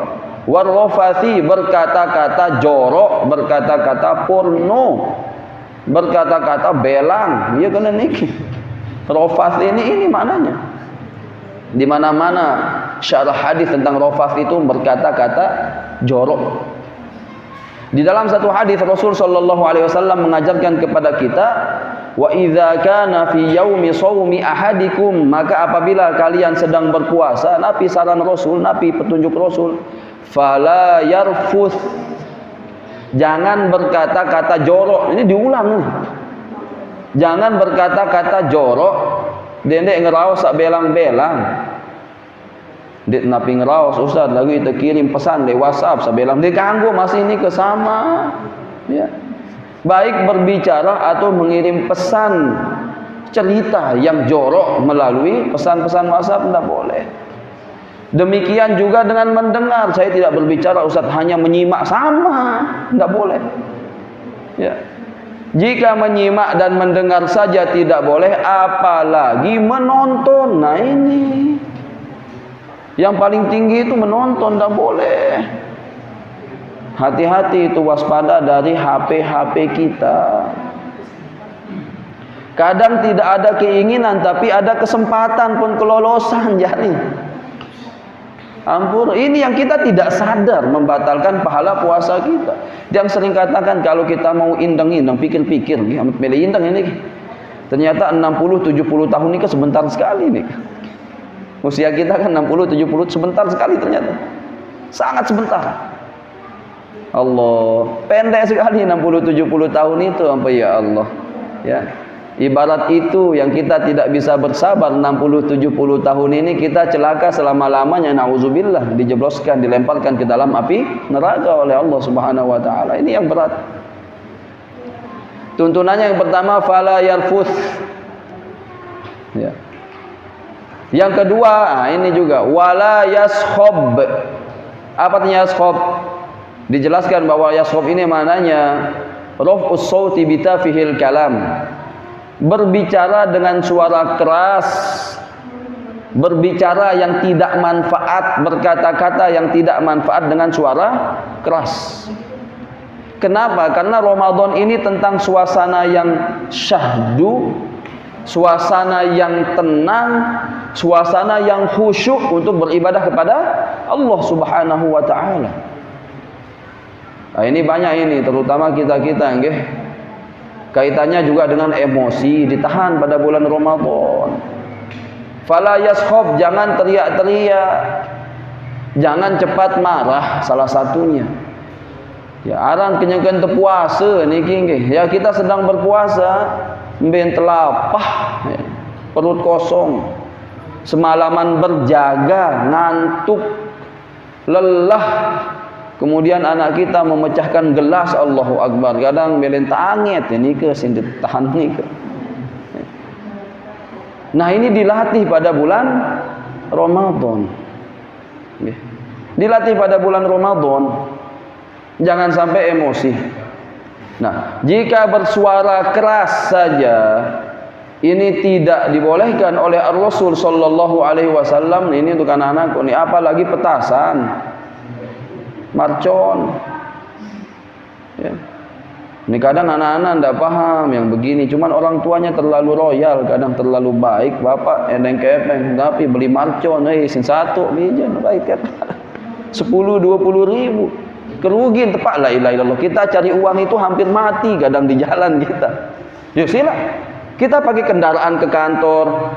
Warrafathi, berkata-kata jorok, berkata-kata porno, berkata-kata belang. Iya kan ini. Rafath ini maknanya. Di mana-mana syarah hadis tentang rafath itu berkata-kata jorok. Di dalam satu hadis Rasul sallallahu alaihi wasallam mengajarkan kepada kita, wa idza kana fi yaumi shaumi ahadikum, maka apabila kalian sedang berpuasa, nabi saran Rasul, nabi petunjuk Rasul, fala yarfuth, jangan berkata-kata jorok. Ini diulang nih. Jangan berkata-kata jorok. Dendek ngeraos sak belang-belang. Dek napi ngeraos ustaz lagi kita kirim pesan di WhatsApp sak belang. Dek kanggo masih ini ke sama. Ya. Baik berbicara atau mengirim pesan cerita yang jorok melalui pesan-pesan WhatsApp tidak boleh. Demikian juga dengan mendengar. Saya tidak berbicara ustaz, hanya menyimak, sama, tidak boleh. Ya. Jika menyimak dan mendengar saja tidak boleh, apalagi menonton. Nah ini yang paling tinggi itu menonton, tidak boleh. Hati-hati itu, waspada dari HP kita. Kadang tidak ada keinginan tapi ada kesempatan pun kelolosan jadi. Ampun, ini yang kita tidak sadar membatalkan pahala puasa kita. Yang sering katakan kalau kita mau indeng-indeng, pikir-pikir, amat milih indeng ini. Ternyata 60-70 tahun ini sebentar sekali nih. Usia kita kan 60-70 sebentar sekali ternyata. Sangat sebentar. Allah, pendek sekali 60-70 tahun itu, apa ya Allah. Ya. Ibarat itu yang kita tidak bisa bersabar 60-70 tahun ini, kita celaka selama-lamanya, na'udzubillah, dijebloskan, dilemparkan ke dalam api neraka oleh Allah Subhanahu wa taala. Ini yang berat. Tuntunannya yang pertama, fala yarfuth. Ya. Yang kedua, ini juga wala yaskhab. Apa artinya yaskhab? Dijelaskan bahwa yaskhab ini maknanya raf'us sauti bitafihil kalam. Berbicara dengan suara keras, berbicara yang tidak manfaat, berkata-kata yang tidak manfaat dengan suara keras. Kenapa? Karena Ramadan ini tentang suasana yang syahdu, suasana yang tenang, suasana yang khusyuk untuk beribadah kepada Allah Subhanahu wa taala. Nah, ini banyak ini, terutama kita-kita nggih. Kaitannya juga dengan emosi, ditahan pada bulan Ramadan. Fala yaskhab, jangan teriak-teriak. Jangan cepat marah, salah satunya. Ya, aran kenyangkan puasa niki nggih. Ya, kita sedang berpuasa, mben telapah, ya, perut kosong. Semalaman berjaga, ngantuk, lelah. Kemudian anak kita memecahkan gelas, Allahu Akbar. Kadang belen tangit ini ke sing ditahan niki. Nah, ini dilatih pada bulan Ramadan. Dilatih pada bulan Ramadan. Jangan sampai emosi. Nah, jika bersuara keras saja ini tidak dibolehkan oleh Rasul sallallahu alaihi wasallam. Ini untuk anak-anak, ini apalagi petasan, marcon. Ya. Ini kadang anak-anak tidak paham yang begini. Cuman orang tuanya terlalu royal, kadang terlalu baik. Bapak endeng kepeng, tapi beli marcon, sin satu, bijan baik kan. 10-20 ribu. Kerugian tepat, la ilaha illallah. Kita cari uang itu hampir mati kadang di jalan kita. Ya sila. Kita pakai kendaraan ke kantor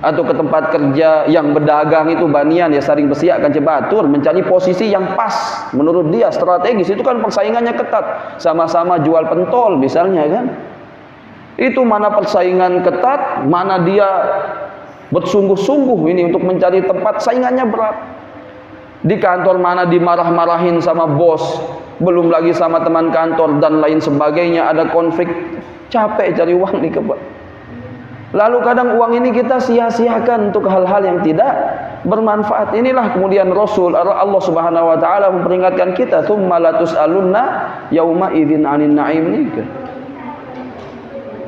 atau ke tempat kerja, yang berdagang itu banian ya saring bersiapkan cebatur, mencari posisi yang pas menurut dia strategis. Itu kan persaingannya ketat. Sama-sama jual pentol misalnya kan. Itu mana persaingan ketat, mana dia bersungguh-sungguh ini untuk mencari tempat, saingannya berat. Di kantor mana dimarah-marahin sama bos, belum lagi sama teman kantor dan lain sebagainya, ada konflik, capek cari uang di kebun. Lalu kadang uang ini kita sia-siakan untuk hal-hal yang tidak bermanfaat. Inilah kemudian Rasul Allah Subhanahu wa taala memperingatkan kita, tsumma latus'alunna yauma idzin 'anin na'im.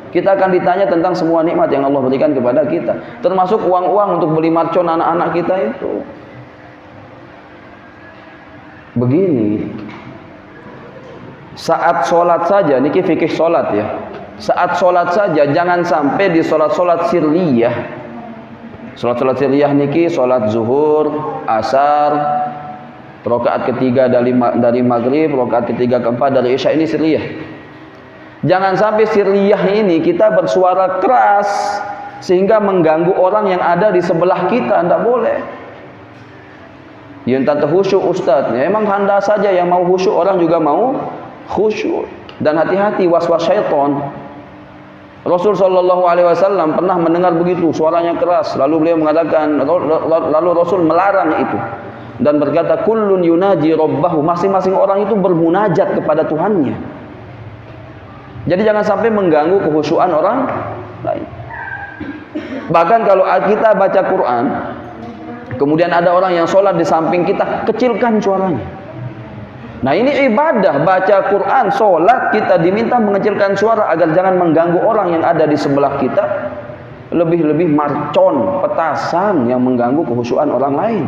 Kita akan ditanya tentang semua nikmat yang Allah berikan kepada kita, termasuk uang-uang untuk beli marcon anak-anak kita itu. Begini, saat sholat saja, niki fikih sholat ya. Saat sholat saja, jangan sampai di sholat-sholat sirriyah. Sholat-sholat sirriyah niki, sholat zuhur, asar, rakaat ketiga dari maghrib, rakaat ketiga keempat dari isya, ini sirriyah. Jangan sampai sirriyah ini kita bersuara keras sehingga mengganggu orang yang ada di sebelah kita, tidak boleh. Yang tak khusyuk ustaz, ya, emang Anda saja yang mau khusyuk, orang juga mau khusyuk. Dan hati-hati waswas syaitan. Rasul sallallahu alaihi wasallam pernah mendengar begitu, suaranya keras, lalu beliau mengatakan, lalu Rasul melarang itu dan berkata, kullun yunaji rabbahu, masing-masing orang itu bermunajat kepada Tuhannya. Jadi jangan sampai mengganggu kekhusyuan orang lain. Bahkan kalau kita baca Quran, kemudian ada orang yang sholat di samping kita, kecilkan suaranya. Nah, ini ibadah, baca Quran, sholat, kita diminta mengecilkan suara agar jangan mengganggu orang yang ada di sebelah kita. Lebih-lebih marcon, petasan yang mengganggu kekhusyuan orang lain.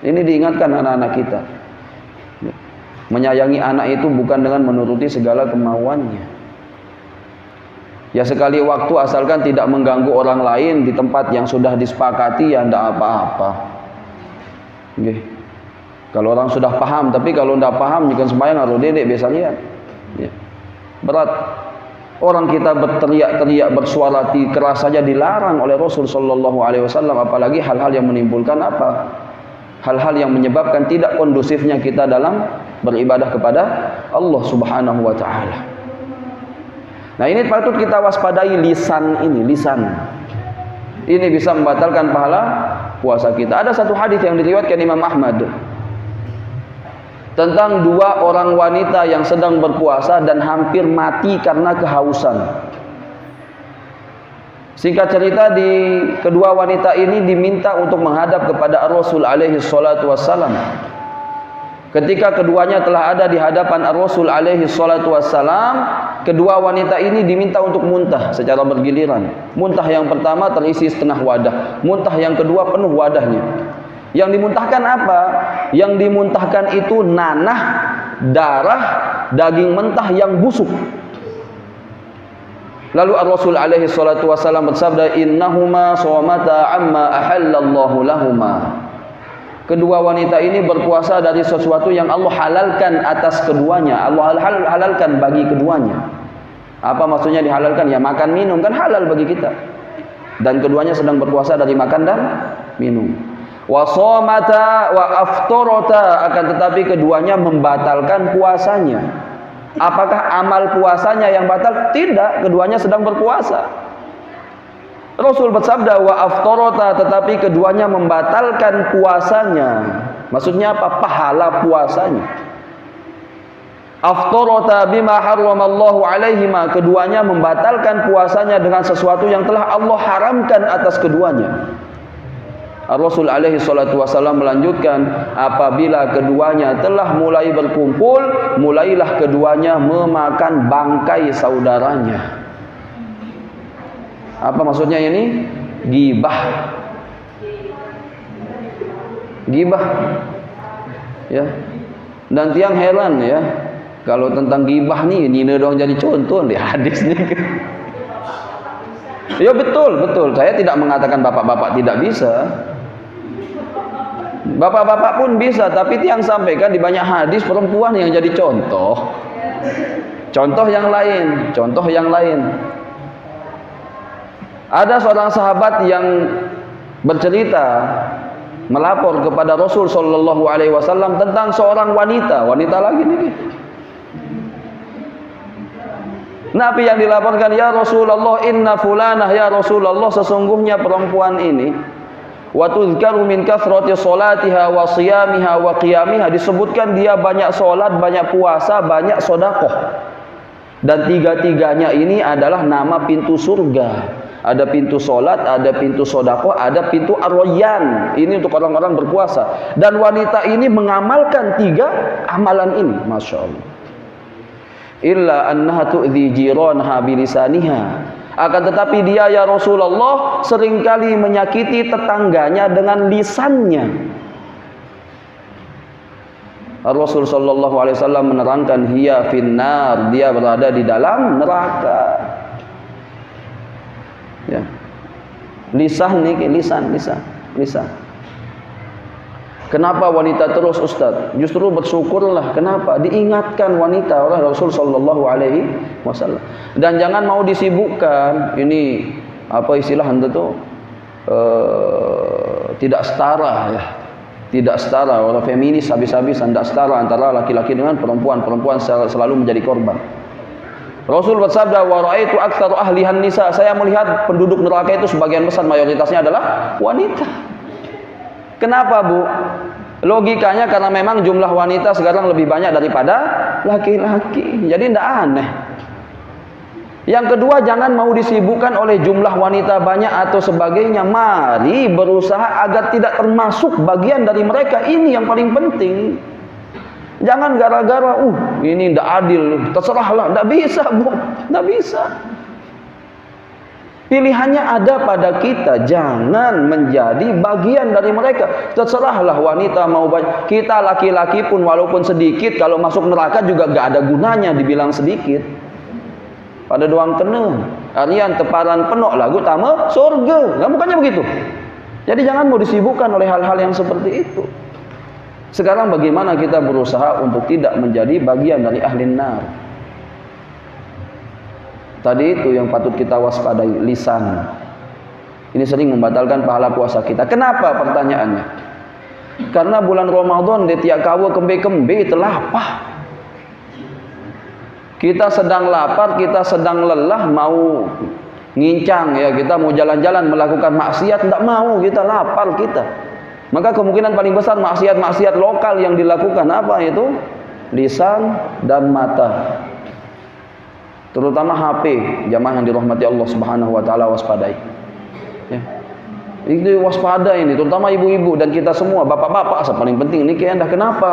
Ini diingatkan anak-anak kita. Menyayangi anak itu bukan dengan menuruti segala kemauannya. Ya, sekali waktu asalkan tidak mengganggu orang lain di tempat yang sudah disepakati, ya tidak apa-apa. Okay. Kalau orang sudah paham, tapi kalau tidak paham jika sembahyang harus dedek biasa lihat. Ya. Berat. Orang kita berteriak-teriak, bersuara keras saja dilarang oleh Rasul sallallahu alaihi wasallam, apalagi hal-hal yang menimbulkan apa? Hal-hal yang menyebabkan tidak kondusifnya kita dalam beribadah kepada Allah Subhanahu wa taala. Nah, ini patut kita waspadai lisan ini, lisan. Ini bisa membatalkan pahala puasa kita. Ada satu hadis yang diriwayatkan Imam Ahmad tentang dua orang wanita yang sedang berpuasa dan hampir mati karena kehausan. Singkat cerita, di kedua wanita ini diminta untuk menghadap kepada Rasul alaihi salatu wassalam. Ketika keduanya telah ada di hadapan Rasul alaihi salatu wassalam, kedua wanita ini diminta untuk muntah secara bergiliran. Muntah yang pertama terisi setengah wadah, muntah yang kedua penuh wadahnya. Yang dimuntahkan apa? Yang dimuntahkan itu nanah darah daging mentah yang busuk. Lalu Rasul alaihi salatu wasallam bersabda, innahuma shawmata amma ahallallahu lahuma. Kedua wanita ini berpuasa dari sesuatu yang Allah halalkan atas keduanya. Allah halalkan bagi keduanya. Apa maksudnya dihalalkan? Ya makan minum kan halal bagi kita. Dan keduanya sedang berpuasa dari makan dan minum. Wa shawmata wa aftarata, akan tetapi keduanya membatalkan puasanya. Apakah amal puasanya yang batal? Tidak, keduanya sedang berpuasa. Rasul bersabda wa aftarata, tetapi keduanya membatalkan puasanya. Maksudnya apa? Pahala puasanya. Aftarata bima harramallahu alaihima, keduanya membatalkan puasanya dengan sesuatu yang telah Allah haramkan atas keduanya. Rasul alaihi salatu wasallam melanjutkan, apabila keduanya telah mulai berkumpul, mulailah keduanya memakan bangkai saudaranya. Apa maksudnya ini? Gibah. Gibah. Ya. Dan tiang heran ya, kalau tentang gibah nih, ini dong jadi contoh di hadis nih. Ya betul. Saya tidak mengatakan bapak-bapak tidak bisa. Bapak-bapak pun bisa, tapi tiang sampaikan di banyak hadis perempuan yang jadi contoh. Contoh yang lain. Ada seorang sahabat yang bercerita, melapor kepada Rasul sallallahu alaihi wasallam tentang seorang wanita lagi nih. Nabi yang dilaporkan, ya Rasulullah, inna fulanah, ya Rasulullah, sesungguhnya perempuan ini, wa tuzkaru min kathrati salatiha wa siyamiha wa qiyamiha, disebutkan dia banyak salat, banyak puasa, banyak sedekah. Dan tiga-tiganya ini adalah nama pintu surga. Ada pintu salat, ada pintu sedekah, ada pintu ar-rayyan. Ini untuk orang-orang berpuasa. Dan wanita ini mengamalkan tiga amalan ini, masyaallah. Illa annaha tu'dhi jiranha bilisaniha, akan tetapi dia ya Rasulullah seringkali menyakiti tetangganya dengan lisannya. Rasul sallallahu alaihi wasallam menerangkan, hiya finnar, dia berada di dalam neraka. Ya. Lisan nih, lisan. Kenapa wanita terus Ustaz? Justru bersyukurlah. Kenapa? Diingatkan wanita oleh Rasul sallallahu alaihi wasallam. Dan jangan mau disibukkan. Ini apa istilah anda tuh? Tidak setara ya. Tidak setara. Orang feminis habis-habisan tidak setara antara laki-laki dengan perempuan. Perempuan selalu menjadi korban. Rasul bersabda, wa raaitu aktsaru ahlihan nisa, saya melihat penduduk neraka itu sebagian besar mayoritasnya adalah wanita. Kenapa Bu? Logikanya karena memang jumlah wanita sekarang lebih banyak daripada laki-laki. Jadi tidak aneh. Yang kedua, jangan mau disibukkan oleh jumlah wanita banyak atau sebagainya. Mari berusaha agar tidak termasuk bagian dari mereka. Ini yang paling penting. Jangan gara-gara ini tidak adil, terserahlah. Tidak bisa Bu, tidak bisa. Pilihannya ada pada kita, jangan menjadi bagian dari mereka. Terserahlah wanita mau banyak. Kita laki-laki pun walaupun sedikit, kalau masuk neraka juga gak ada gunanya dibilang sedikit. Pada doang kena, arian teparan penok lagu tama surga. Nggak, bukannya begitu. Jadi jangan mau disibukkan oleh hal-hal yang seperti itu. Sekarang bagaimana kita berusaha untuk tidak menjadi bagian dari ahli nar? Tadi itu yang patut kita waspadai, lisan. Ini sering membatalkan pahala puasa kita. Kenapa pertanyaannya? Karena bulan Ramadan dia tiak kawa kembe-kembe telapah. Kita sedang lapar, kita sedang lelah, mau ngincang ya, kita mau jalan-jalan melakukan maksiat, tidak mau, kita lapar kita. Maka kemungkinan paling besar maksiat-maksiat lokal yang dilakukan apa itu? Lisan dan mata. Terutama HP, jamaah yang dirahmati Allah Subhanahu wa taala, waspadai. Ya. Itu waspada ini, terutama ibu-ibu dan kita semua, bapak-bapak paling penting ini kayaknya kenapa?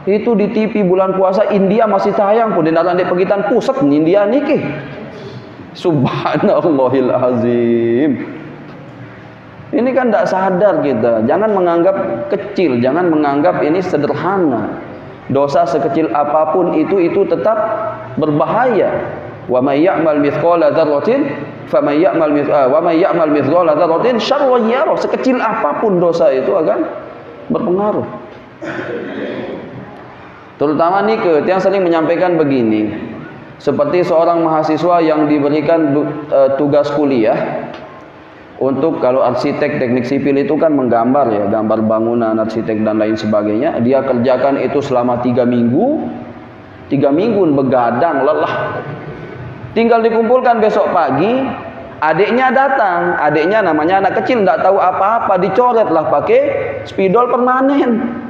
Itu di TV bulan puasa India masih tayang pun, di dalam pegitan pusat India niki. Subhanallahil azim. Ini kan tidak sadar kita. Jangan menganggap kecil, jangan menganggap ini sederhana. Dosa sekecil apapun itu tetap berbahaya. Wa may ya'mal mithqala dzarratin faman ya'mal wa may ya'mal mithqala dzarratin syarran yarah. Sekecil apapun dosa itu akan berpengaruh. Terutama nih yang sering menyampaikan begini, seperti seorang mahasiswa yang diberikan tugas kuliah untuk, kalau arsitek teknik sipil itu kan menggambar ya, gambar bangunan, arsitek dan lain sebagainya. Dia kerjakan itu selama 3 minggu. 3 minggu begadang, lelah. Tinggal dikumpulkan besok pagi, adiknya datang. Adiknya namanya anak kecil, nggak tahu apa-apa, dicoret lah pakai spidol permanen.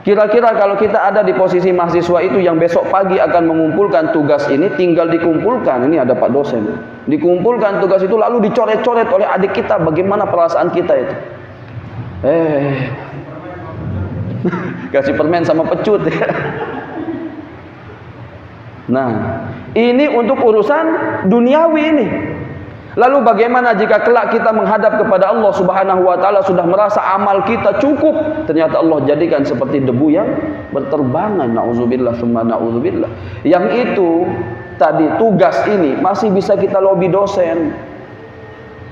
Kira-kira kalau kita ada di posisi mahasiswa itu yang besok pagi akan mengumpulkan tugas ini, tinggal dikumpulkan, ini ada Pak dosen, dikumpulkan tugas itu lalu dicoret-coret oleh adik kita, bagaimana perasaan kita itu? Kasih permen sama pecut ya. Nah, ini untuk urusan duniawi ini. Lalu bagaimana jika kelak kita menghadap kepada Allah Subhanahu wa taala sudah merasa amal kita cukup, ternyata Allah jadikan seperti debu yang berterbangan, nauzubillah tsumma nauzubillah. Yang itu tadi tugas ini masih bisa kita lobby dosen.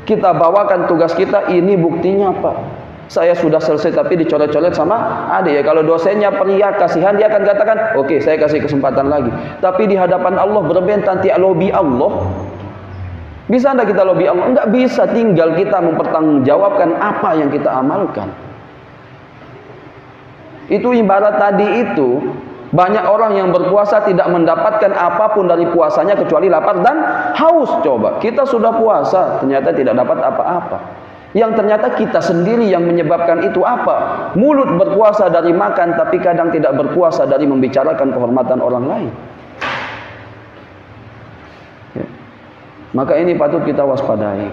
Kita bawakan tugas kita, ini buktinya Pak. Saya sudah selesai tapi dicoret-coret sama adik ya. Kalau dosennya pria kasihan, dia akan katakan, "Oke, saya kasih kesempatan lagi." Tapi di hadapan Allah berbentan tiap lobby Allah. Bisa enggak kita lobby Allah? Enggak bisa, tinggal kita mempertanggungjawabkan apa yang kita amalkan. Itu ibarat tadi itu, banyak orang yang berpuasa tidak mendapatkan apapun dari puasanya kecuali lapar dan haus. Coba, kita sudah puasa, ternyata tidak dapat apa-apa. Yang ternyata kita sendiri yang menyebabkan itu apa? Mulut berpuasa dari makan, tapi kadang tidak berpuasa dari membicarakan kehormatan orang lain. Maka ini patut kita waspadai.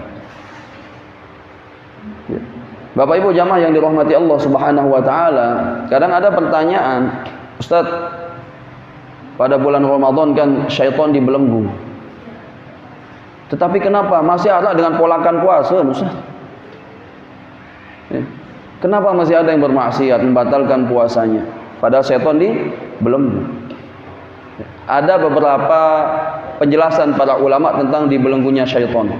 Bapak Ibu jamaah yang dirahmati Allah Subhanahu wa taala, kadang ada pertanyaan, Ustaz, pada bulan Ramadan kan syaitan dibelenggu. Tetapi kenapa masih ada dengan polakan puasa, Ustaz? Kenapa masih ada yang bermaksiat, membatalkan puasanya? Padahal syaitan dibelenggu. Ada beberapa penjelasan para ulama tentang dibelenggunya syaitan.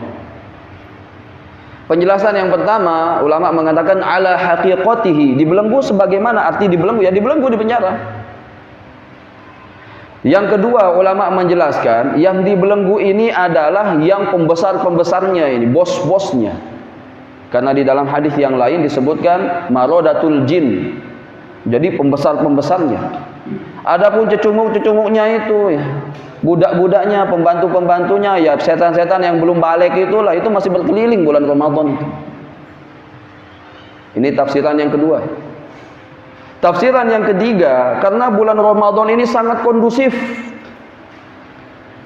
Penjelasan yang pertama, ulama mengatakan ala haqiqatihi, dibelenggu sebagaimana arti dibelenggu, ya dibelenggu di penjara. Yang kedua, ulama menjelaskan yang dibelenggu ini adalah yang pembesar-pembesarnya ini, bos-bosnya. Karena di dalam hadis yang lain disebutkan marodatul jin. Jadi pembesar-pembesarnya. Adapun cecunguk-cecunguknya itu ya, budak-budaknya, pembantu-pembantunya, ya setan-setan yang belum balik itulah, itu masih berkeliling bulan Ramadan itu. Ini tafsiran yang kedua. Tafsiran yang ketiga, karena bulan Ramadan ini sangat kondusif.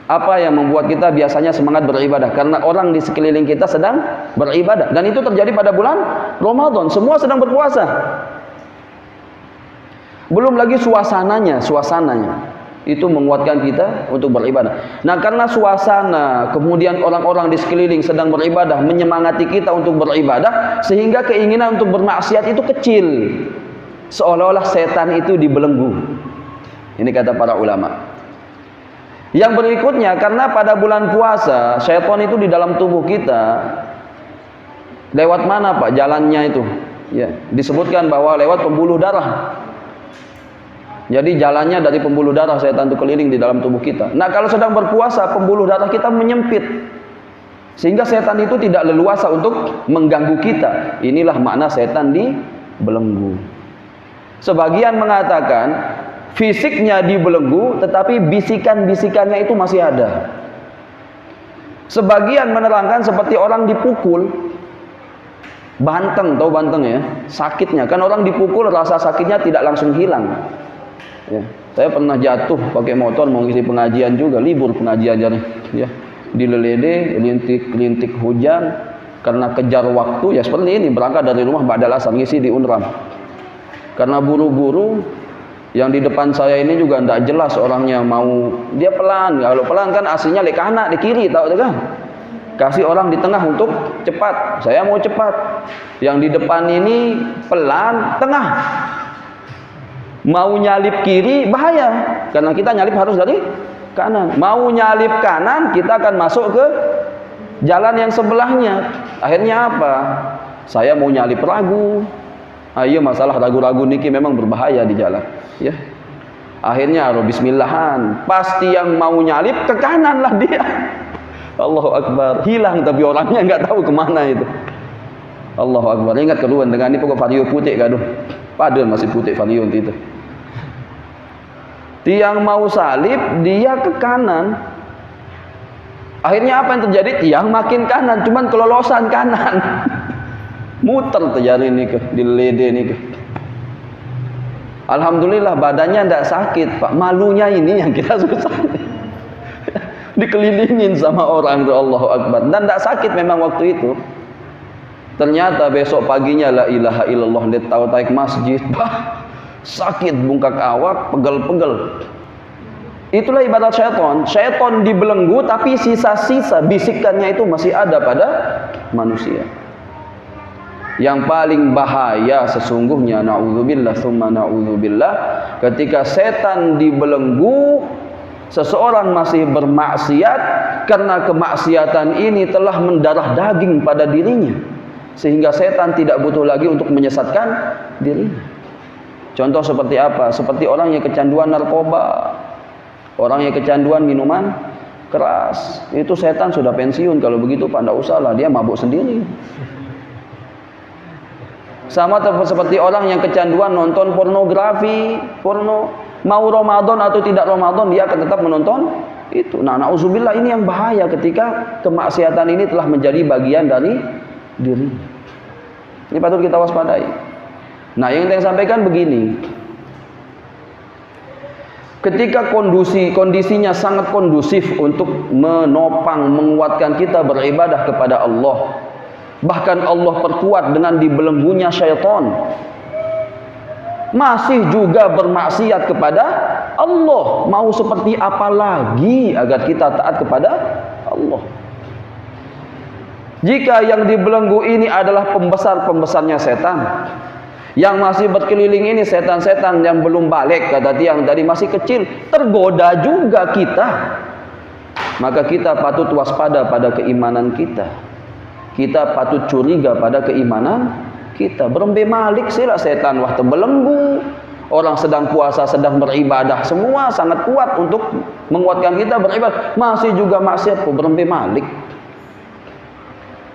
Apa yang membuat kita biasanya semangat beribadah? Karena orang di sekeliling kita sedang beribadah, dan itu terjadi pada bulan Ramadan, semua sedang berpuasa. Belum lagi suasananya itu menguatkan kita untuk beribadah. Nah, karena suasana, kemudian orang-orang di sekeliling sedang beribadah, menyemangati kita untuk beribadah, sehingga keinginan untuk bermaksiat itu kecil. Seolah-olah setan itu dibelenggu. Ini kata para ulama. Yang berikutnya, karena pada bulan puasa, syaitan itu di dalam tubuh kita. Lewat mana Pak jalannya itu? Ya, disebutkan bahwa lewat pembuluh darah. Jadi jalannya dari pembuluh darah setan itu keliling di dalam tubuh kita. Nah, kalau sedang berpuasa, pembuluh darah kita menyempit, sehingga setan itu tidak leluasa untuk mengganggu kita. Inilah makna setan dibelenggu. Sebagian mengatakan fisiknya dibelenggu, tetapi bisikan-bisikannya itu masih ada. Sebagian menerangkan seperti orang dipukul. Banteng, tahu banteng ya? Sakitnya, kan orang dipukul rasa sakitnya tidak langsung hilang. Ya, saya pernah jatuh pakai motor mau ngisi pengajian juga, libur pengajiannya ya. Dilelede, rintik hujan, karena kejar waktu ya seperti ini, berangkat dari rumah ba'dal asar ngisi di Unram. Karena buru-buru, yang di depan saya ini juga tidak jelas orangnya, mau dia pelan, kalau pelan kan aslinya di kanan, di kiri, tahu kan? Kasih orang di tengah untuk cepat, saya mau cepat. Yang di depan ini pelan, tengah. Mau nyalip kiri bahaya, karena kita nyalip harus dari kanan. Mau nyalip kanan, kita akan masuk ke jalan yang sebelahnya. Akhirnya apa? Saya mau nyalip ragu. Ayo, masalah ragu-ragu niki memang berbahaya di jalan, ya. Akhirnya bismillahan. Pasti yang mau nyalip ke kanan lah dia. Allahu Akbar. Hilang tapi orangnya nggak tahu kemana itu. Allahu Akbar. Ingat keluhan dengan ini pokok vario putih gaduh. Padahal masih putih vario itu. Tiang mau salib, dia ke kanan. Akhirnya apa yang terjadi? Tiang makin kanan, cuman kelolosan kanan. Muter terjadi ini ke di lede ini ke. Alhamdulillah badannya tidak sakit, Pak. Malunya ini yang kita susah. Dikelilingin sama orang, Allahu Akbar. Dan tidak sakit memang waktu itu. Ternyata besok paginya la ilaha illallah dia tahu taik masjid. Bah, sakit bungkak awak, pegel-pegel. Itulah ibadat syaitan. Syaitan dibelenggu tapi sisa-sisa bisikannya itu masih ada pada manusia. Yang paling bahaya sesungguhnya, na'udzubillah tsumma na'udzubillah, ketika setan dibelenggu, seseorang masih bermaksiat karena kemaksiatan ini telah mendarah daging pada dirinya, sehingga setan tidak butuh lagi untuk menyesatkan dirinya. Contoh seperti apa? Seperti orang yang kecanduan narkoba, orang yang kecanduan minuman keras. Itu setan sudah pensiun kalau begitu, Pak, tidak usah lah, dia mabuk sendiri. Sama seperti orang yang kecanduan nonton pornografi, porno. Mau Ramadan atau tidak Ramadan, dia akan tetap menonton itu. Nah, na'udzubillah, ini yang bahaya ketika kemaksiatan ini telah menjadi bagian dari diri. Ini patut kita waspadai. Nah, yang saya sampaikan begini. Ketika kondisinya sangat kondusif untuk menopang, menguatkan kita beribadah kepada Allah, bahkan Allah perkuat dengan dibelenggunya syaitan, masih juga bermaksiat kepada Allah. Mau seperti apa lagi agar kita taat kepada Allah? Jika yang dibelenggu ini adalah pembesar-pembesarnya setan, yang masih berkeliling ini setan-setan yang belum balik, kata tiang tadi, masih kecil, tergoda juga kita. Maka kita patut waspada pada keimanan kita. Kita patut curiga pada keimanan kita. Berembe malik sila setan wah terbelenggu. Orang sedang puasa, sedang beribadah, semua sangat kuat untuk menguatkan kita beribadah, masih juga maksiat pun berembe malik.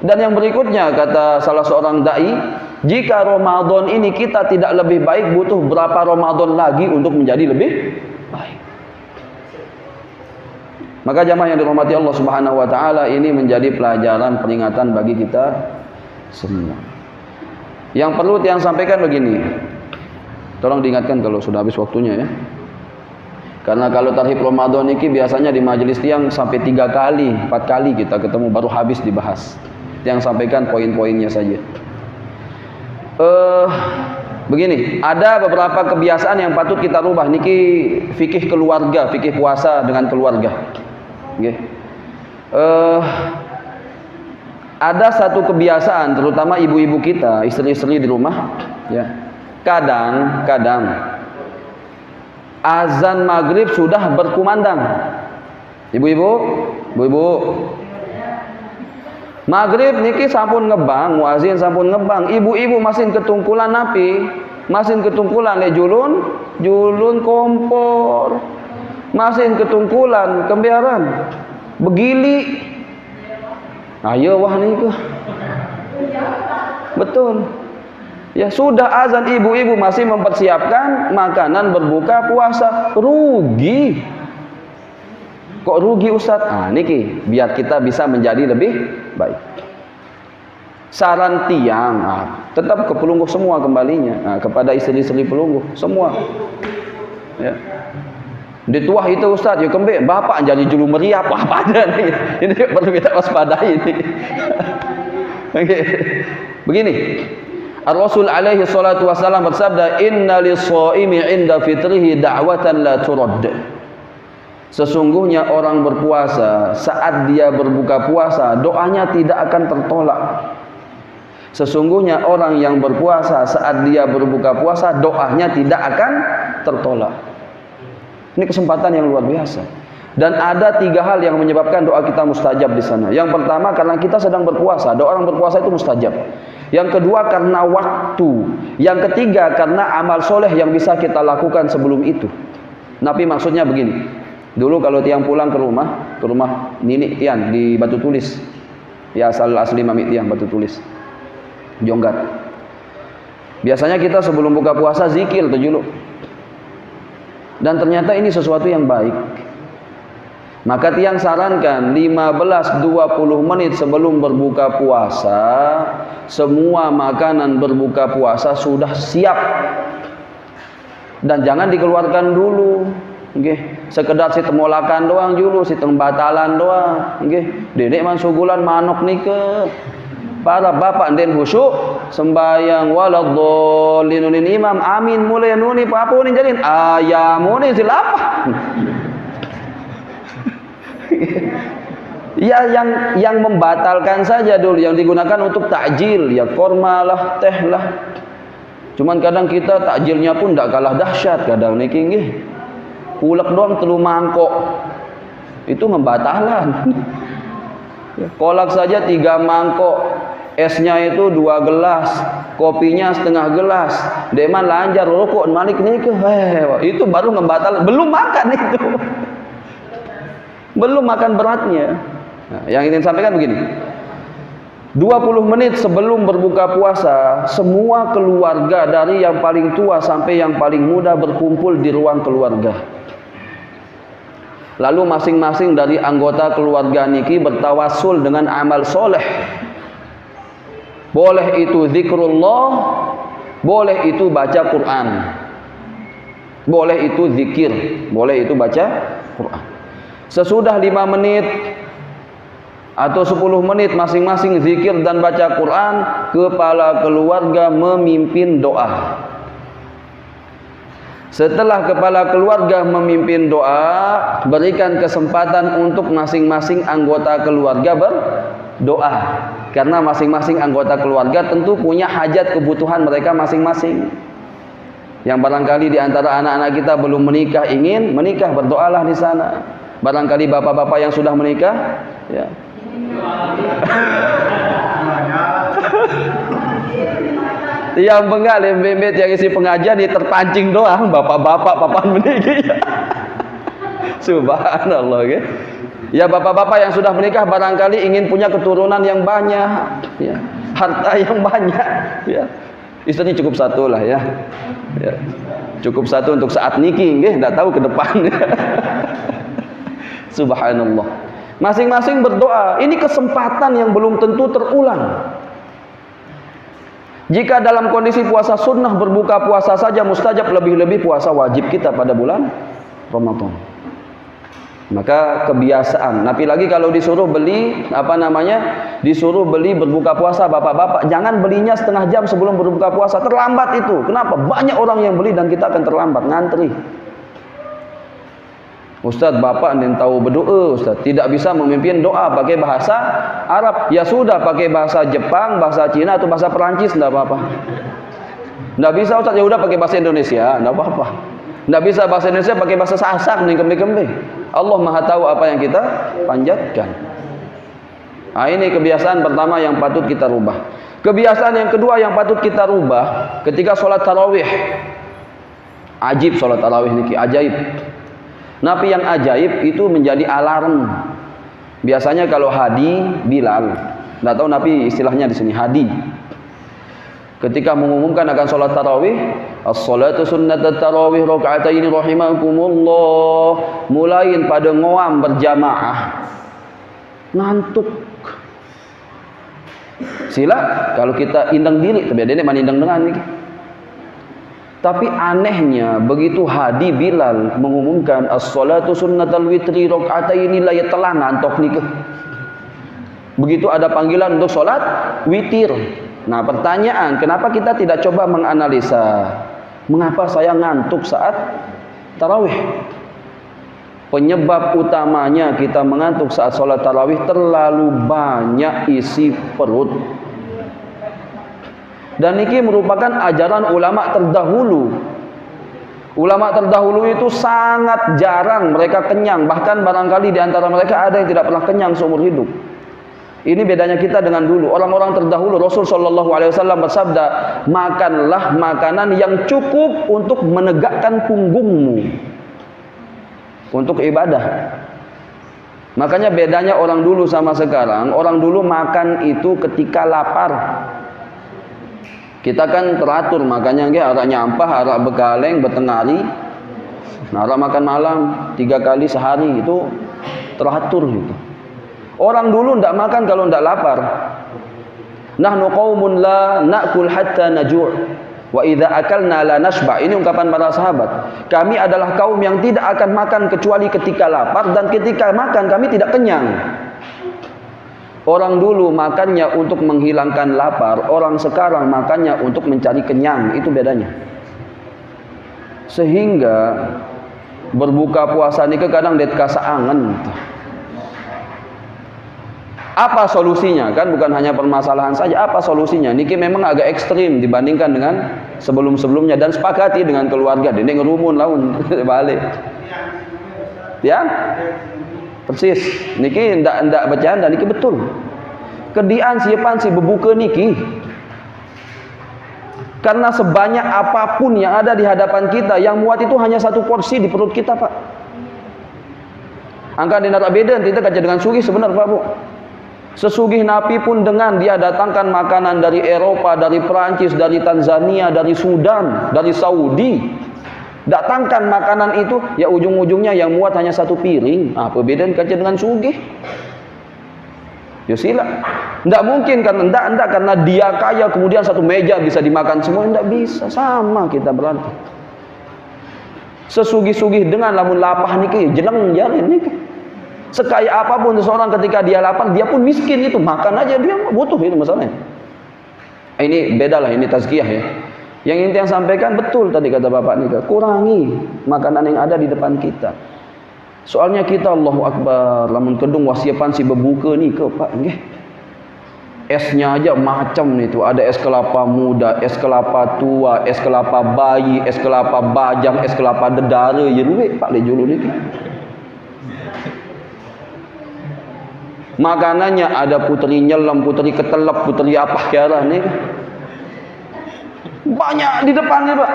Dan yang berikutnya kata salah seorang dai, jika Ramadan ini kita tidak lebih baik, butuh berapa Ramadan lagi untuk menjadi lebih baik. Maka jamaah yang dirahmati Allah Subhanahu wa taala, ini menjadi pelajaran peringatan bagi kita semua. Yang perlu tiang sampaikan begini. Tolong diingatkan kalau sudah habis waktunya ya. Karena kalau tarhib Ramadan ini biasanya di majelis tiang sampai 3 kali, 4 kali kita ketemu baru habis dibahas. Tiang sampaikan poin-poinnya saja. Begini, ada beberapa kebiasaan yang patut kita rubah. Niki fikih keluarga, fikih puasa dengan keluarga. Okay. Ada satu kebiasaan, terutama ibu-ibu kita, istri-istri di rumah, ya. Kadang azan maghrib sudah berkumandang. Ibu-ibu, maghrib niki sampun ngebang, muazin sampun ngebang, ibu-ibu masih ketungkulan napi, masih ketungkulan le julun kompor. Masih ketungkulan kembiaran begili. Ayo wah niku. Betul. Ya sudah azan, ibu-ibu masih mempersiapkan makanan berbuka puasa. Rugi. Kok rugi Ustaz? Ah niki biar kita bisa menjadi lebih baik. Saran tiang, tetap ke pelungguh semua kembalinya, kepada istri-istri pelungguh semua. Ya. Di tuah itu Ustaz, ya kembali bapak jadi julu meriah apa aja nih. Ini perlu kita waspadai ini. Begini, Ar-Rasul alaihi salatu wasallam bersabda, "Inna lis-shaimi 'inda fitrihi da'watan la turad." Sesungguhnya orang berpuasa saat dia berbuka puasa, doanya tidak akan tertolak. Sesungguhnya orang yang berpuasa saat dia berbuka puasa, doanya tidak akan tertolak. Ini kesempatan yang luar biasa. Dan ada 3 hal yang menyebabkan doa kita mustajab di sana. Yang pertama, karena kita sedang berpuasa. Doa orang berpuasa itu mustajab. Yang kedua, karena waktu. Yang ketiga, karena amal soleh yang bisa kita lakukan sebelum itu. Nabi maksudnya begini. Dulu kalau tiang pulang ke rumah Nini Tian di Batu Tulis. Ya, asli Mami Tiang Batu Tulis, Jonggat. Biasanya kita sebelum buka puasa zikir tuh dulu. Dan ternyata ini sesuatu yang baik. Maka tiang sarankan 15-20 menit sebelum berbuka puasa, semua makanan berbuka puasa sudah siap. Dan jangan dikeluarkan dulu. Nggih, sekedar sitemolakan doang dulu, batalan doang. Nggih, dedek man sugulan manuk nike. Para bapak den khusyuk sembayang waladhdallin imam amin mulai nuni apa ni jalin ayamuni silapa. Ya, yang membatalkan saja dulu, yang digunakan untuk takjil, ya korma lah, teh lah. Cuman kadang kita takjilnya pun tidak kalah dahsyat. Kadang niki nggih, ulek doang 3 mangkok, itu membatalan. Kolak saja 3 mangkok, esnya itu 2 gelas, kopinya setengah gelas. Deman lanjar rokok malik niki, itu baru membatalkan. Belum makan itu. Belum makan beratnya. Nah, yang ingin sampaikan begini. 20 menit sebelum berbuka puasa, semua keluarga dari yang paling tua sampai yang paling muda berkumpul di ruang keluarga. Lalu masing-masing dari anggota keluarga niki bertawasul dengan amal soleh. Boleh itu zikrullah, boleh itu baca Quran, boleh itu zikir, boleh itu baca Quran. Sesudah 5 menit atau 10 menit masing-masing zikir dan baca Quran, kepala keluarga memimpin doa. Setelah kepala keluarga memimpin doa, berikan kesempatan untuk masing-masing anggota keluarga berdoa. Karena masing-masing anggota keluarga tentu punya hajat kebutuhan mereka masing-masing. Yang barangkali di antara anak-anak kita belum menikah, ingin menikah, berdoalah di sana. Barangkali bapak-bapak yang sudah menikah, ya. Yang bengal lembet yang isi pengajian ini terpancing doang, bapak-bapak papan menikah. Subhanallah, ya. Ya, bapak-bapak yang sudah menikah barangkali ingin punya keturunan yang banyak, ya. Harta yang banyak, ya. Istrinya cukup 1 lah, ya. Ya. Cukup 1 untuk saat nikah, nggih, enggak tahu ke depan. Subhanallah. Masing-masing berdoa. Ini kesempatan yang belum tentu terulang. Jika dalam kondisi puasa sunnah berbuka puasa saja mustajab, lebih-lebih puasa wajib kita pada bulan Ramadan. Maka kebiasaan. Tapi lagi kalau disuruh beli disuruh beli berbuka puasa, bapak-bapak jangan belinya setengah jam sebelum berbuka puasa. Terlambat itu. Kenapa? Banyak orang yang beli dan kita akan terlambat ngantri. Ustaz, bapak yang tahu berdoa, Ustaz, tidak bisa memimpin doa pakai bahasa Arab. Ya sudah, pakai bahasa Jepang, bahasa Cina atau bahasa Perancis, tidak apa-apa. Tidak bisa, Ustaz, ya udah pakai bahasa Indonesia, tidak apa-apa. Tidak bisa bahasa Indonesia, pakai bahasa Sasak nih, kembali. Allah Maha tahu apa yang kita panjatkan. Nah, ini kebiasaan pertama yang patut kita rubah. Kebiasaan yang kedua yang patut kita rubah ketika sholat tarawih. Ajib sholat tarawih niki, ajaib. Nabi yang ajaib itu menjadi alarm. Biasanya kalau hadi Bilal, tidak tahu Nabi istilahnya di sini hadi. Ketika mengumumkan akan sholat tarawih, as-salatu sunnatut tarawih raka'ataini rahimakumullah, mulain pada ngoam berjamaah, ngantuk. Sila kalau kita indang diri, terbiasa mana indang dengan ini. Tapi anehnya begitu hadi Bilal mengumumkan as-salatu sunnatul witri raka'ataini la telah ngantuk nikah. Begitu ada panggilan untuk sholat witir. Nah, pertanyaan, kenapa kita tidak coba menganalisa mengapa saya ngantuk saat tarawih? Penyebab utamanya kita mengantuk saat sholat tarawih terlalu banyak isi perut. Dan ini merupakan ajaran ulama terdahulu. Ulama terdahulu itu sangat jarang mereka kenyang, bahkan barangkali di antara mereka ada yang tidak pernah kenyang seumur hidup. Ini bedanya kita dengan dulu. Orang-orang terdahulu, Rasul Shallallahu Alaihi Wasallam bersabda, makanlah makanan yang cukup untuk menegakkan punggungmu untuk ibadah. Makanya bedanya orang dulu sama sekarang. Orang dulu makan itu ketika lapar. Kita kan teratur makanya, arak nyampah, arak bekaleng, betengari, arak makan malam 3 kali sehari, itu teratur gitu. Orang dulu tidak makan kalau tidak lapar. Nahnu qaumun la na'kul hatta najur' wa idza akalna la nashba'. Ini ungkapan para sahabat. Kami adalah kaum yang tidak akan makan kecuali ketika lapar, dan ketika makan kami tidak kenyang. Orang dulu makannya untuk menghilangkan lapar, orang sekarang makannya untuk mencari kenyang. Itu bedanya. Sehingga berbuka puasa ini kadang det kasaangan. Apa solusinya? Kan bukan hanya permasalahan saja. Apa solusinya? Niki memang agak ekstrim dibandingkan dengan sebelum-sebelumnya, dan sepakati dengan keluarga. Dene ngerumun laun balik. Ya? Persis. Niki ndak bercanda, niki betul. Kedian siepan si berbuka niki. Karena sebanyak apapun yang ada di hadapan kita, yang muat itu hanya 1 porsi di perut kita, Pak. Angka dinar beda kita kaca dengan sugih sebenar, Pak, Bu. Sesugih Nabi pun dengan dia datangkan makanan dari Eropa, dari Perancis, dari Tanzania, dari Sudan, dari Saudi. Datangkan makanan itu, ya ujung-ujungnya yang muat hanya 1 piring. Apa bedanya kaca dengan sugih? Ya sila. Tidak mungkin karena dia kaya kemudian 1 meja bisa dimakan semua, tidak bisa. Sama kita berarti. Sesugih-sugih dengan lamun lapah niki jeneng jalan niki. Sekaya apapun seseorang ketika dia lapar, dia pun miskin itu, makan aja dia butuh, itu masalahnya. Ini bedalah, ini tazkiyah ya. Yang inti yang sampaikan betul tadi kata Bapak nih, kurangi makanan yang ada di depan kita. Soalnya kita Allahu Akbar, lamun kedung wasiapan si berbuka nih ke Pak nggih. Esnya aja macam nih tuh, ada es kelapa muda, es kelapa tua, es kelapa bayi, es kelapa bajang, es kelapa dedara, ya luwe Pak le julu nih. Makanannya ada puteri nyelam, puteri ketelap, puteri apa kira nih. Banyak di depannya, Pak.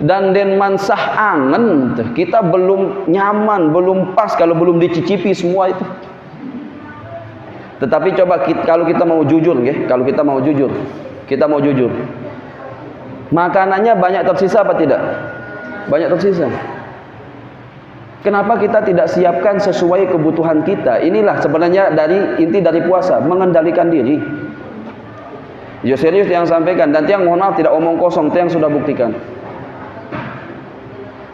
Dan den mansah angen, kita belum nyaman, belum pas kalau belum dicicipi semua itu. Tetapi coba kalau kita mau jujur, ya, kita mau jujur. Makanannya banyak tersisa apa tidak? Banyak tersisa. Kenapa kita tidak siapkan sesuai kebutuhan kita? Inilah sebenarnya inti dari puasa, mengendalikan diri. Ya serius yang sampaikan, dan tiang mohon maaf tidak omong kosong, tiang sudah buktikan.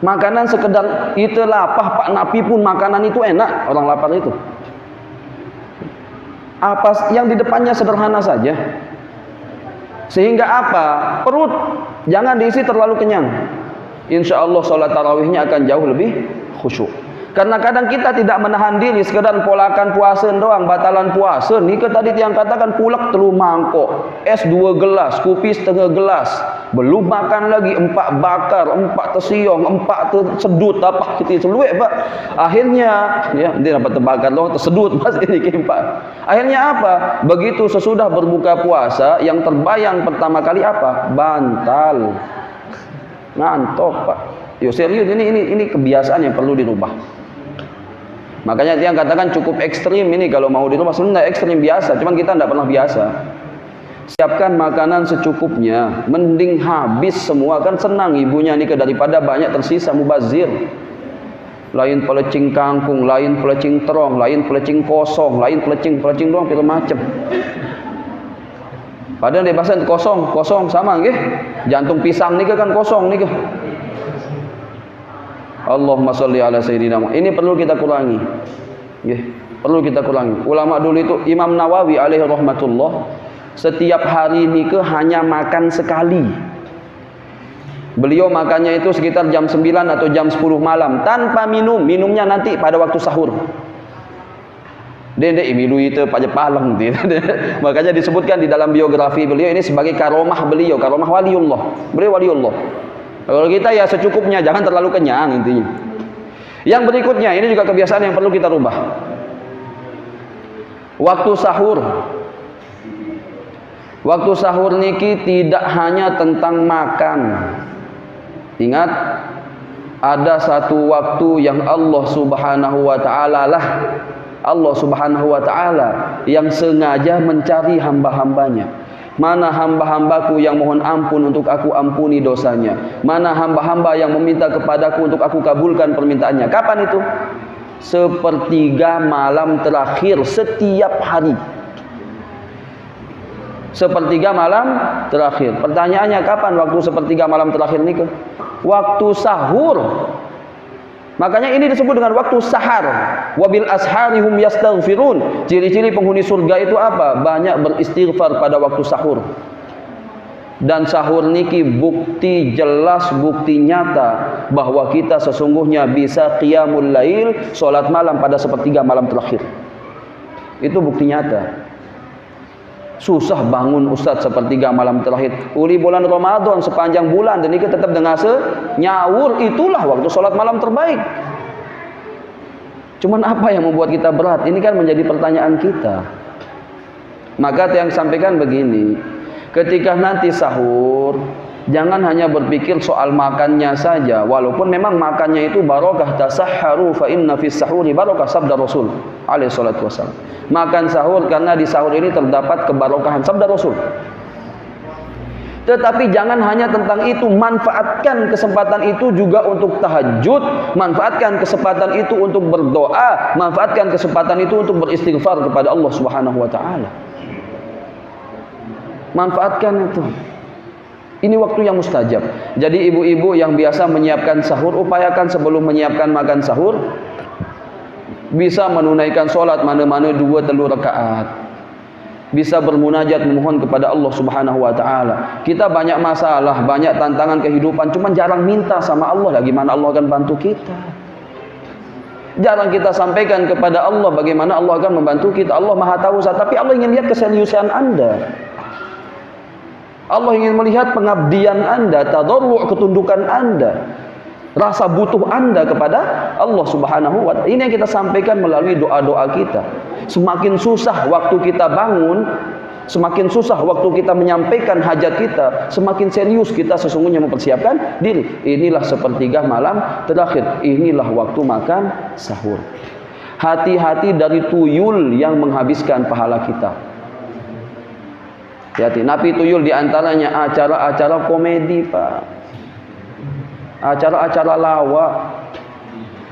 Makanan sekedar itu lapah, Pak Nabi pun makanan itu enak, orang lapar itu. Apa yang di depannya sederhana saja. Sehingga apa? Perut jangan diisi terlalu kenyang. Insya Allah sholat tarawihnya akan jauh lebih khusyuk. Karena kadang kita tidak menahan diri, sekedar polakan puasa doang, batalan puasa. Nika tadi yang katakan pulak 3 mangkok, es 2 gelas, kopi 1/2 gelas, belum makan lagi 4 bakar, 4 tersiong, 4 tersedut apa gitu seluwe Pak. Akhirnya ya dia dapat terbakar loh, tersedut Mas ini Pak. Akhirnya apa? Begitu sesudah berbuka puasa, yang terbayang pertama kali apa? Bantal. Ngantok Pak. Yo serius ini kebiasaan yang perlu dirubah. Makanya dia katakan cukup ekstrim ini kalau mau dirubah. Sebenarnya ekstrim biasa, cuman kita tidak pernah biasa. Siapkan makanan secukupnya, mending habis semua, kan senang ibunya nih daripada banyak tersisa mubazir. Lain pelecing kangkung, lain pelecing terong, lain pelecing kosong, lain pelecing doang film macam. Padahal di bahasa kosong sama nggih. Jantung pisang nih kan kosong nih. Allahumma sholli ala sayyidina Muhammad. Ini perlu kita kurangi. Nggih, perlu kita kurangi. Ulama dulu itu Imam Nawawi alaihi rahmatullah, setiap hari nike hanya makan sekali. Beliau makannya itu sekitar jam 9 atau jam 10 malam tanpa minum. Minumnya nanti pada waktu sahur. Dede milu itu pada paleng gitu. Makanya disebutkan di dalam biografi beliau ini sebagai karomah beliau, karomah waliullah. Beliau waliullah. Kalau kita ya secukupnya, jangan terlalu kenyang intinya. Yang berikutnya, ini juga kebiasaan yang perlu kita rubah. Waktu sahur. Waktu sahur niki tidak hanya tentang makan. Ingat, ada satu waktu yang Allah Subhanahu wa taala yang sengaja mencari hamba-hambanya. Mana hamba-hambaku yang mohon ampun untuk aku ampuni dosanya? Mana hamba-hamba yang meminta kepadaku untuk aku kabulkan permintaannya? Kapan itu? Sepertiga malam terakhir setiap hari. Sepertiga malam terakhir. Pertanyaannya, kapan waktu sepertiga malam terakhir ini? Waktu sahur. Makanya ini disebut dengan waktu sahar. Wabil asharihum yastaghfirun. Ciri-ciri penghuni surga itu apa? Banyak beristighfar pada waktu sahur. Dan sahur niki bukti jelas, bukti nyata bahwa kita sesungguhnya bisa qiyamul lail, salat malam pada sepertiga malam terakhir. Itu bukti nyata. Susah bangun Ustaz sepertiga malam terakhir. Uli bulan Ramadan sepanjang bulan dan ini tetap dengan nyawur, itulah waktu sholat malam terbaik. Cuman apa yang membuat kita berat? Ini kan menjadi pertanyaan kita. Maka yang sampaikan begini, ketika nanti sahur, jangan hanya berpikir soal makannya saja. Walaupun memang makannya itu barokah, tasahharu fa inna fis sahuri barokah, sabda Rasul alaihi salatu wasallam. Makan sahur karena di sahur ini terdapat kebarokahan, sabda Rasul. Tetapi jangan hanya tentang itu, manfaatkan kesempatan itu juga untuk tahajud, manfaatkan kesempatan itu untuk berdoa, manfaatkan kesempatan itu untuk beristighfar kepada Allah Subhanahu wa taala. Manfaatkan itu. Ini waktu yang mustajab. Jadi ibu-ibu yang biasa menyiapkan sahur, upayakan sebelum menyiapkan makan sahur bisa menunaikan sholat mana-mana 2-3 rakaat. Bisa bermunajat memohon kepada Allah Subhanahu wa taala. Kita banyak masalah, banyak tantangan kehidupan, cuman jarang minta sama Allah. Bagaimana Allah akan bantu kita? Jarang kita sampaikan kepada Allah bagaimana Allah akan membantu kita. Allah Maha tahu, tapi Allah ingin lihat keseriusan Anda. Allah ingin melihat pengabdian Anda, tadarru' ketundukan Anda, rasa butuh Anda kepada Allah Subhanahu wa taala. Ini yang kita sampaikan melalui doa-doa kita. Semakin susah waktu kita bangun, semakin susah waktu kita menyampaikan hajat kita, semakin serius kita sesungguhnya mempersiapkan diri. Inilah sepertiga malam terakhir, inilah waktu makan sahur. Hati-hati dari tuyul yang menghabiskan pahala kita. Hati-hati. Napi tuyul diantaranya acara-acara komedi, Pak. Acara-acara lawak.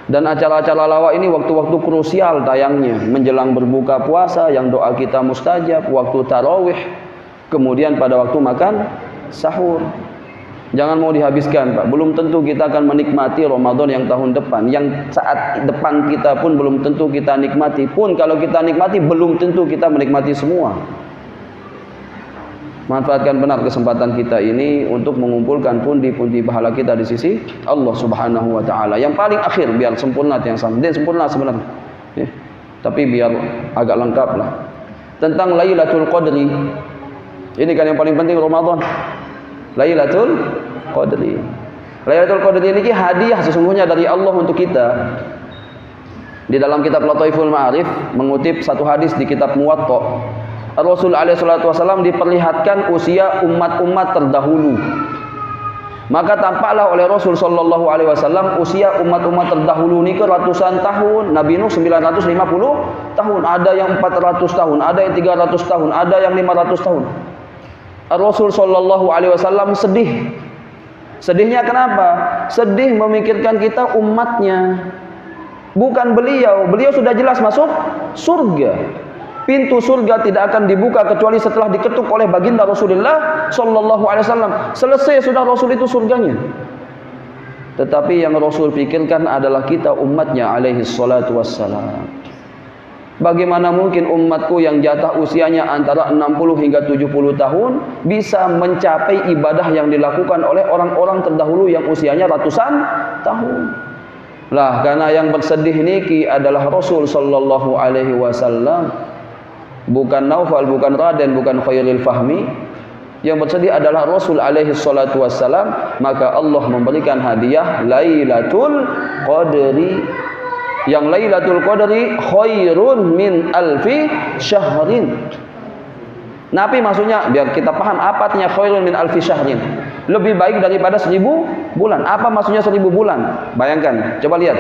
Dan acara-acara lawak ini waktu-waktu krusial tayangnya. Menjelang berbuka puasa yang doa kita mustajab, waktu tarawih, kemudian pada waktu makan sahur. Jangan mau dihabiskan, Pak. Belum tentu kita akan menikmati Ramadan yang tahun depan. Yang saat depan kita pun belum tentu kita nikmati. Pun kalau kita nikmati, belum tentu kita menikmati semua. Manfaatkan benar kesempatan kita ini untuk mengumpulkan pundi-pundi pahala kita di sisi Allah Subhanahu wa taala. Yang paling akhir biar sempurna yang sama. Dia sempurna sebenarnya. Ya. Tapi biar agak lengkap lah. Tentang Lailatul Qadri. Ini kan yang paling penting Ramadan. Lailatul Qadri. Lailatul Qadri ini hadiah sesungguhnya dari Allah untuk kita. Di dalam kitab Lataiful Ma'arif mengutip satu hadis di kitab Muwatta. Rasul alaihi salatu wasallam diperlihatkan usia umat-umat terdahulu. Maka tampaklah oleh Rasul sallallahu alaihi wasallam usia umat-umat terdahulu ini ke ratusan tahun. Nabi Nuh 950 tahun, ada yang 400 tahun, ada yang 300 tahun, ada yang 500 tahun. Rasul sallallahu alaihi wasallam sedih. Sedihnya kenapa? Sedih memikirkan kita umatnya. Bukan beliau. Beliau sudah jelas masuk surga. Pintu surga tidak akan dibuka kecuali setelah diketuk oleh baginda Rasulullah sallallahu alaihi wasallam. Selesai sudah Rasul itu surganya. Tetapi yang Rasul pikirkan adalah kita umatnya alaihi salatu wassalam. Bagaimana mungkin umatku yang jatah usianya antara 60 hingga 70 tahun bisa mencapai ibadah yang dilakukan oleh orang-orang terdahulu yang usianya ratusan tahun. Lah, karena yang bersedih niki adalah Rasul sallallahu alaihi wasallam. Bukan Naufal, bukan Raden, bukan Khairil Fahmi. yang bersedia adalah Rasul alaihi salatu wassalam, maka Allah memberikan hadiah Lailatul Qadri. Yang Lailatul Qadri khairun min alfi syahrin. Nabi maksudnya biar kita paham apa artinya khairun min alfi syahrin. Lebih baik daripada 1000 bulan. Apa maksudnya 1000 bulan? Bayangkan, coba lihat.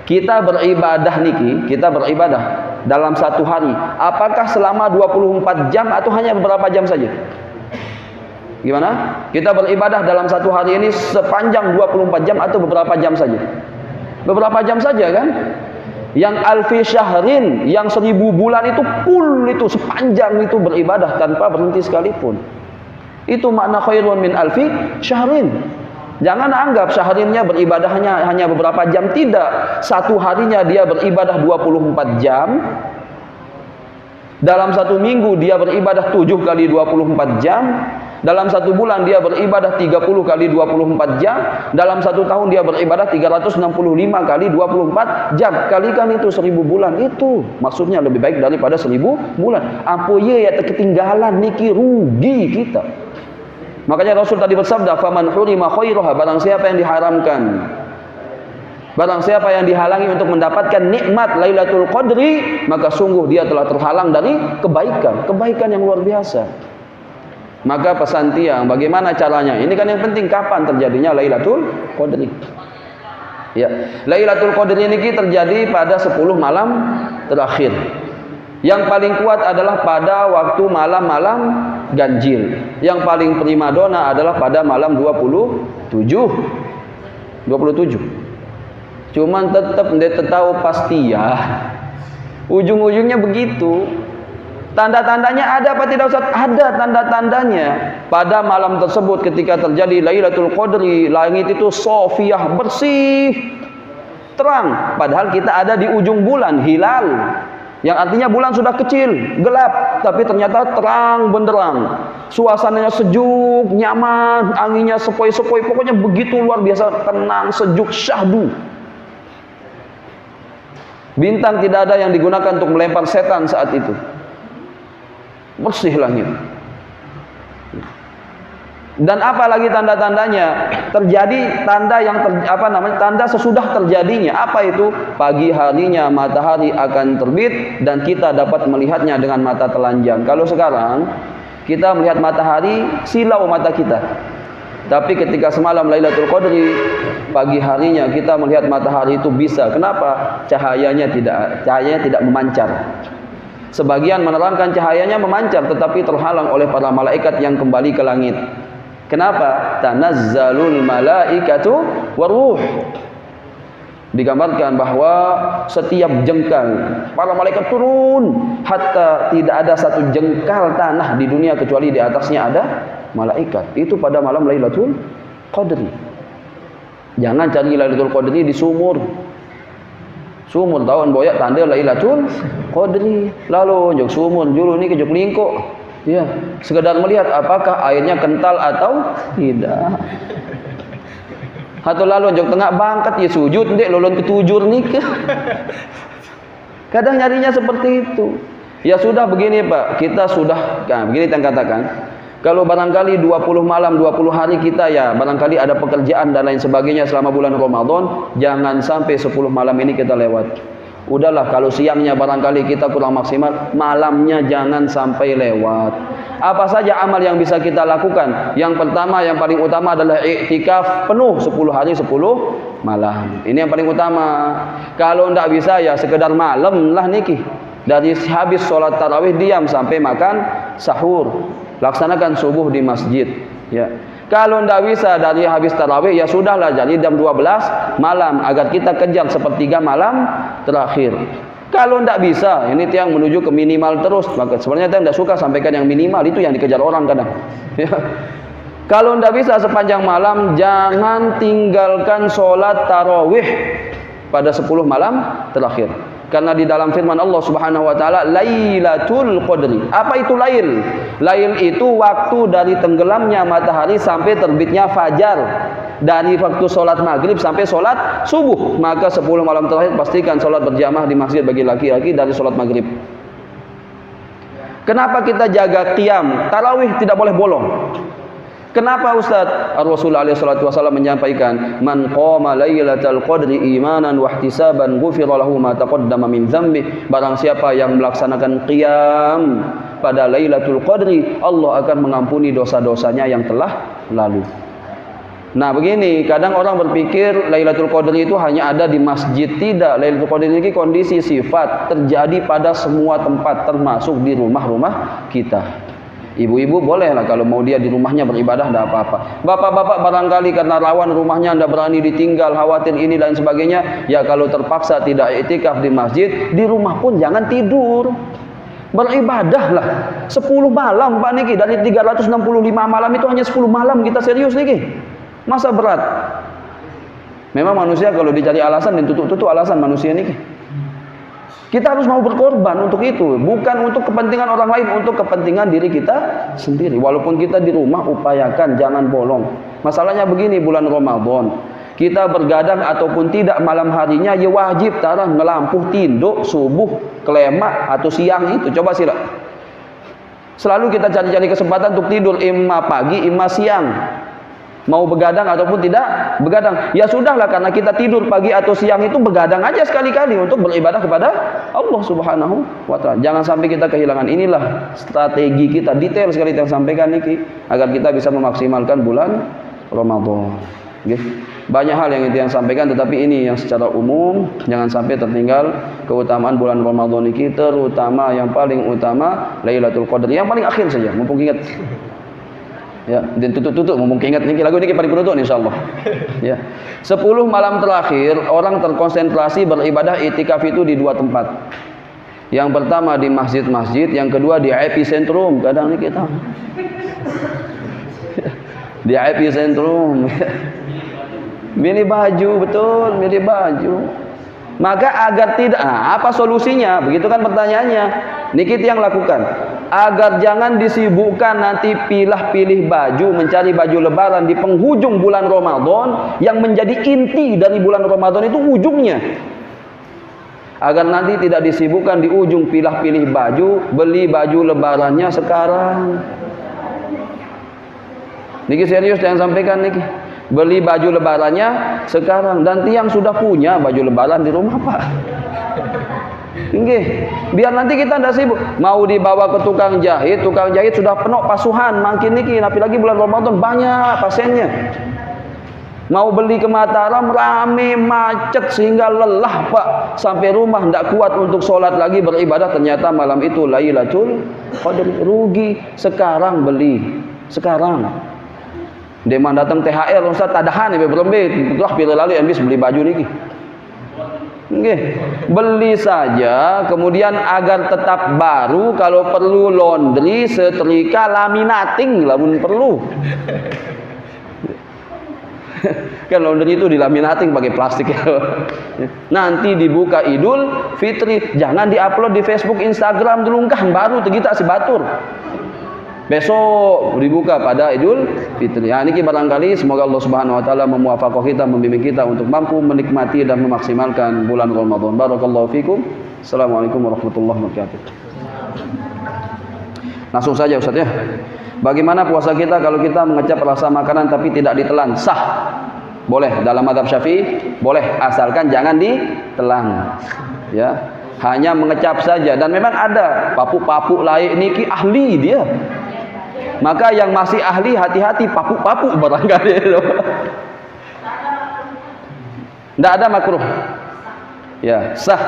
Kita beribadah niki, kita beribadah dalam satu hari. Apakah selama 24 jam atau hanya beberapa jam saja? Gimana? Kita beribadah dalam satu hari ini sepanjang 24 jam atau beberapa jam saja? Beberapa jam saja kan? Yang alfi syahrin, yang 1000 bulan itu full, itu sepanjang itu beribadah tanpa berhenti sekalipun. Itu makna khairun min alfi syahrin. Jangan anggap seharinya beribadahnya hanya beberapa jam. Tidak. Satu harinya dia beribadah 24 jam. Dalam satu minggu dia beribadah 7 kali 24 jam. Dalam satu bulan dia beribadah 30 kali 24 jam. Dalam satu tahun dia beribadah 365 kali 24 jam. Kalikan itu 1000 bulan. Itu maksudnya lebih baik daripada 1000 bulan. Apa ya ketinggalan niki, rugi kita. Makanya Rasul tadi bersabda, "Faman hurima khairaha", barang siapa yang diharamkan, barang siapa yang dihalangi untuk mendapatkan nikmat Lailatul Qadri, maka sungguh dia telah terhalang dari kebaikan yang luar biasa. Maka pesan tiang, bagaimana caranya? Ini kan yang penting, kapan terjadinya Lailatul Qadri? Ya, Lailatul Qadri ini terjadi pada 10 malam terakhir. Yang paling kuat adalah pada waktu malam-malam ganjil. Yang paling primadona adalah pada malam 27. Cuman tetap dia tahu pasti ya. Ujung-ujungnya begitu. Tanda-tandanya ada apa tidak Ustaz? Ada tanda-tandanya. Pada malam tersebut ketika terjadi Lailatul Qadri, langit itu sofiyah, bersih, terang. Padahal kita ada di ujung bulan, hilal. Yang artinya bulan sudah kecil, gelap, tapi ternyata terang benderang. Suasananya sejuk, nyaman, anginnya sepoi-sepoi, pokoknya begitu luar biasa, tenang, sejuk, syahdu. Bintang tidak ada yang digunakan untuk melempar setan saat itu. Bersih langit. Dan apalagi tanda-tandanya? Terjadi tanda yang tanda sesudah terjadinya. Apa itu? Pagi harinya matahari akan terbit dan kita dapat melihatnya dengan mata telanjang. Kalau sekarang kita melihat matahari, silau mata kita. Tapi ketika semalam Lailatul Qadri, pagi harinya kita melihat matahari itu bisa. Kenapa? Cahayanya tidak memancar. Sebagian menerangkan cahayanya memancar, tetapi terhalang oleh para malaikat yang kembali ke langit. Kenapa? Tanazzalul malaikatu waruh. Digambarkan bahwa setiap jengkal para malaikat turun, hatta tidak ada satu jengkal tanah di dunia kecuali di atasnya ada malaikat. Itu pada malam Lailatul Qadri. Jangan cari Lailatul Qadri di sumur. Sumur tahun boyak tanda Lailatul Qadri. Lalu jok sumur juru ni ke jok lingkuk. Ya, sekedar melihat apakah airnya kental atau tidak. Atau lalu jok tengah bangkat ya sujud ndek lolon ketujur ni ke. Kadang nyarinya seperti itu. Ya sudah begini Pak, kita sudah begini yang katakan. Kalau barangkali 20 malam 20 hari kita ya barangkali ada pekerjaan dan lain sebagainya selama bulan Ramadan, jangan sampai 10 malam ini kita lewat. Udahlah, kalau siangnya barangkali kita kurang maksimal, malamnya jangan sampai lewat. Apa saja amal yang bisa kita lakukan? Yang pertama, yang paling utama adalah iktikaf penuh 10 hari 10 malam. Ini yang paling utama. Kalau tidak bisa ya sekedar malam lah niki. Dari habis sholat tarawih diam sampai makan sahur. Laksanakan subuh di masjid. Ya. Kalau tidak bisa dari habis tarawih ya sudahlah, jadi jam 12 malam agar kita kejar sepertiga malam terakhir. Kalau tidak bisa, ini tiang menuju ke minimal terus. Maka sebenarnya tiang tidak suka sampaikan yang minimal, itu yang dikejar orang kadang. Ya. Kalau tidak bisa sepanjang malam, jangan tinggalkan sholat tarawih pada 10 malam terakhir. Karena di dalam firman Allah Subhanahu wa taala Lailatul Qadri. Apa itu lail? Lail itu waktu dari tenggelamnya matahari sampai terbitnya fajar. Dari waktu sholat maghrib sampai sholat subuh. Maka 10 malam terakhir pastikan sholat berjamaah di masjid bagi laki-laki dari sholat maghrib. Kenapa kita jaga qiyam? Tarawih tidak boleh bolong. Kenapa Ustaz? Rasulullah SAW menyampaikan, "Man qama lailatal qadri imanan wa ihtisaban ghufira lahu ma taqaddama min dzambi." Barang siapa yang melaksanakan qiyam pada Lailatul Qadri, Allah akan mengampuni dosa-dosanya yang telah lalu. Nah begini, kadang orang berpikir Lailatul Qadri itu hanya ada di masjid. Tidak, Lailatul Qadri ini kondisi sifat terjadi pada semua tempat, termasuk di rumah-rumah kita. Ibu-ibu bolehlah kalau mau dia di rumahnya beribadah, tidak apa-apa. Bapak-bapak barangkali karena rawan rumahnya tidak berani ditinggal, khawatir ini dan sebagainya, ya kalau terpaksa tidak iktikaf di masjid, di rumah pun jangan tidur. Beribadahlah 10 malam Pak Niki, dari 365 malam itu hanya 10 malam kita serius Niki. Masa berat? Memang manusia kalau dicari alasan dan tutup-tutup alasan manusia ini. Kita harus mau berkorban untuk itu, bukan untuk kepentingan orang lain, untuk kepentingan diri kita sendiri. Walaupun kita di rumah, upayakan jangan bolong. Masalahnya begini, bulan Ramadan, kita bergadang ataupun tidak malam harinya, ya wajib tarah ngelampuh tinduk subuh, kelema atau siang itu. Coba sila. Selalu kita cari-cari kesempatan untuk tidur, imma pagi, imma siang. Mau begadang ataupun tidak begadang, ya sudahlah, karena kita tidur pagi atau siang itu begadang aja sekali-kali untuk beribadah kepada Allah Subhanahu wa Ta'ala. Jangan sampai kita kehilangan. Inilah strategi kita, detail sekali yang sampaikan niki, agar kita bisa memaksimalkan bulan Ramadan. Banyak hal yang itu yang sampaikan, tetapi ini yang secara umum, jangan sampai tertinggal keutamaan bulan Ramadan niki, terutama yang paling utama Lailatul Qadar, yang paling akhir saja, mumpung ingat. Ya, dan tutup-tutup mungkin ingat niki lagu niki paling penutup insyaallah. Ya. 10 malam terakhir orang terkonsentrasi beribadah iktikaf itu di 2 tempat. Yang pertama di masjid-masjid, yang kedua di epicentrum. Kadang ini kita di epicentrum. Milih baju, betul, milih baju. Maka agar tidak, apa solusinya? Begitu kan pertanyaannya. Niki yang lakukan agar jangan disibukkan nanti pilih-pilih baju, mencari baju lebaran di penghujung bulan Ramadan, yang menjadi inti dari bulan Ramadan itu ujungnya. Agar nanti tidak disibukkan di ujung pilih-pilih baju, beli baju lebarannya sekarang. Niki serius yang sampaikan niki. Beli baju lebarannya sekarang, dan tiang sudah punya baju lebaran di rumah Pak. Nggih, biar nanti kita tidak sibuk. Mau dibawa ke tukang jahit sudah penuh pasuhan makin niki, apalagi bulan Ramadan banyak pasiennya. Mau beli ke Mataram rame macet sehingga lelah Pak, sampai rumah tidak kuat untuk sholat lagi beribadah, ternyata malam itu Lailatul Qadar. Rugi. Sekarang beli, sekarang. Deman datang THR Ustaz tadahan ya belum lah pilih lalu yang bisa beli baju niki. Nggih, beli saja, kemudian agar tetap baru, kalau perlu laundry, setrika, laminating lamun perlu. Kan laundry itu dilaminating pakai plastik ya. Nanti dibuka Idul Fitri, jangan diupload di Facebook, Instagram dulu kan baru tegita si batur. Besok dibuka pada Idul Fitri. Ya, ini barangkali semoga Allah Subhanahu wa taala memuwafaqah kita, membimbing kita untuk mampu menikmati dan memaksimalkan bulan Ramadan. Barakallahu fikum. Assalamualaikum warahmatullahi wabarakatuh. Langsung saja Ustaz ya. Bagaimana puasa kita kalau kita mengecap rasa makanan tapi tidak ditelan? Sah. Boleh dalam mazhab Syafi'i, boleh asalkan jangan ditelan. Ya. Hanya mengecap saja, dan memang ada papuk-papuk lain niki ahli dia. Maka yang masih ahli hati-hati, papuk-papuk barangkali itu. Tidak ada makruh. Ya, sah.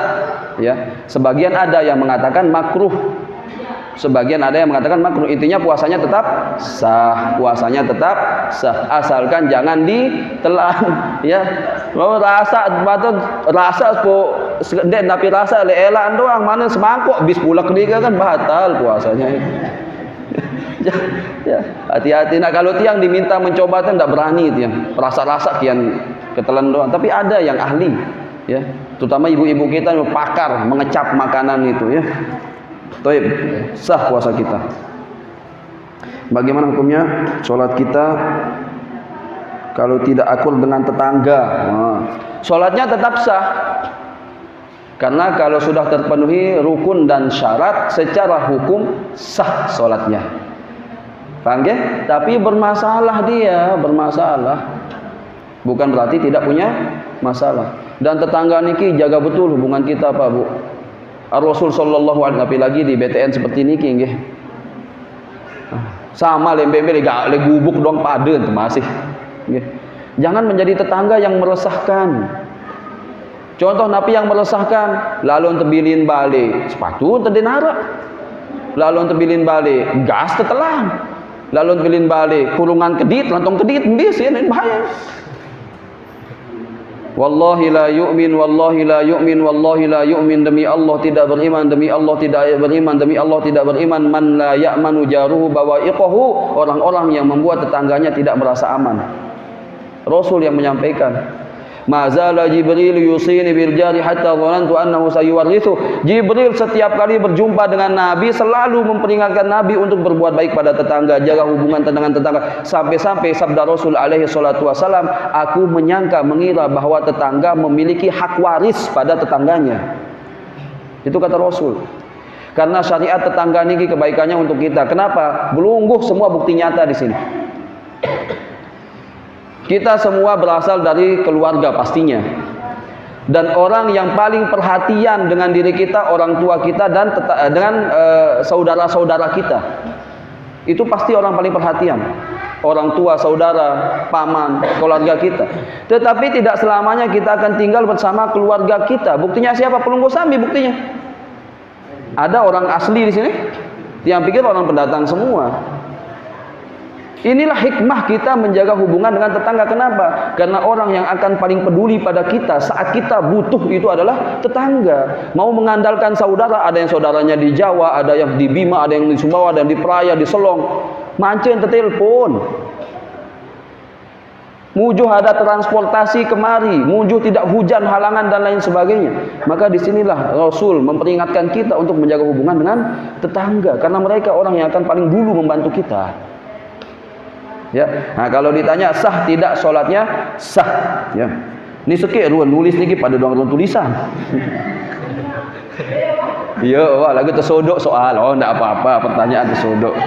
Ya, sebagian ada yang mengatakan makruh. Sebagian ada yang mengatakan makruh. Intinya puasanya tetap sah, puasanya tetap sah, asalkan jangan ditelan. Ya, mau rasa batul, rasa sedek tapi rasa leelan doang, mana semangkok bis pulak dia kan batal puasanya. Ya, hati-hati. Nah kalau tiang diminta mencoba kan tidak berani tiang, rasa-rasa kian ketelan doang. Tapi ada yang ahli, ya, terutama ibu-ibu kita yang pakar mengecap makanan itu ya. Taib, sah puasa kita. Bagaimana hukumnya sholat kita kalau tidak akur dengan tetangga? Sholatnya tetap sah. Karena kalau sudah terpenuhi rukun dan syarat, secara hukum sah sholatnya. Paham ya? Tapi bermasalah dia, bermasalah. Bukan berarti tidak punya masalah. Dan tetangga niki jaga betul hubungan kita, Pak Bu. Rasul sallallahu alaihi wasallam lagi di BTN seperti niki nggih. Sama lembe-lembe le gubuk dong padeun teu masih. Nggih. Jangan menjadi tetangga yang meresahkan. Contoh napi yang meresahkan, lalu tebilin balik sepatu terdenara, lalu tebilin balik gas tetelang, lalu tebilin balik kurungan kedit, lantong kedit, embis ya, bahaya. Wallahi la yu'min, wallahi la yu'min, wallahi la yu'min, demi Allah tidak beriman, demi Allah tidak beriman, demi Allah tidak beriman. Man la ya'manu jaruhu bawa'iqahu, orang-orang yang membuat tetangganya tidak merasa aman. Rasul yang menyampaikan, Mazala Jibril yusini bil jari hatta dhanantu annahu sayuwarithu. Jibril setiap kali berjumpa dengan Nabi selalu memperingatkan Nabi untuk berbuat baik pada tetangga, jaga hubungan dengan tetangga. Sampai-sampai sabda Rasul alaihi salatu wasalam, aku menyangka mengira bahwa tetangga memiliki hak waris pada tetangganya. Itu kata Rasul. Karena syariat tetangga ini kebaikannya untuk kita. Kenapa? Belungguh semua bukti nyata di sini. Kita semua berasal dari keluarga pastinya. Dan orang yang paling perhatian dengan diri kita, orang tua kita dan dengan saudara-saudara kita. Itu pasti orang paling perhatian. Orang tua, saudara, paman, keluarga kita. Tetapi tidak selamanya kita akan tinggal bersama keluarga kita. Buktinya siapa? Pelunggu Sambi buktinya. Ada orang asli di sini yang pikir orang pendatang semua. Inilah hikmah kita menjaga hubungan dengan tetangga. Kenapa? Karena orang yang akan paling peduli pada kita saat kita butuh itu adalah tetangga. Mau mengandalkan saudara, ada yang saudaranya di Jawa, ada yang di Bima, ada yang di Sumbawa, ada yang di Praia, di Selong. Mancing telepon. Mujuh ada transportasi kemari, mujuh tidak hujan, halangan dan lain sebagainya. Maka disinilah Rasul memperingatkan kita untuk menjaga hubungan dengan tetangga. Karena mereka orang yang akan paling dulu membantu kita. Ya, nah kalau ditanya sah tidak sholatnya, sah. Ya, ini sekir ruan nulis niki pada doang tulisan. Iya, wah lagi tersodok soal. Oh, enggak apa-apa, pertanyaan tersodok.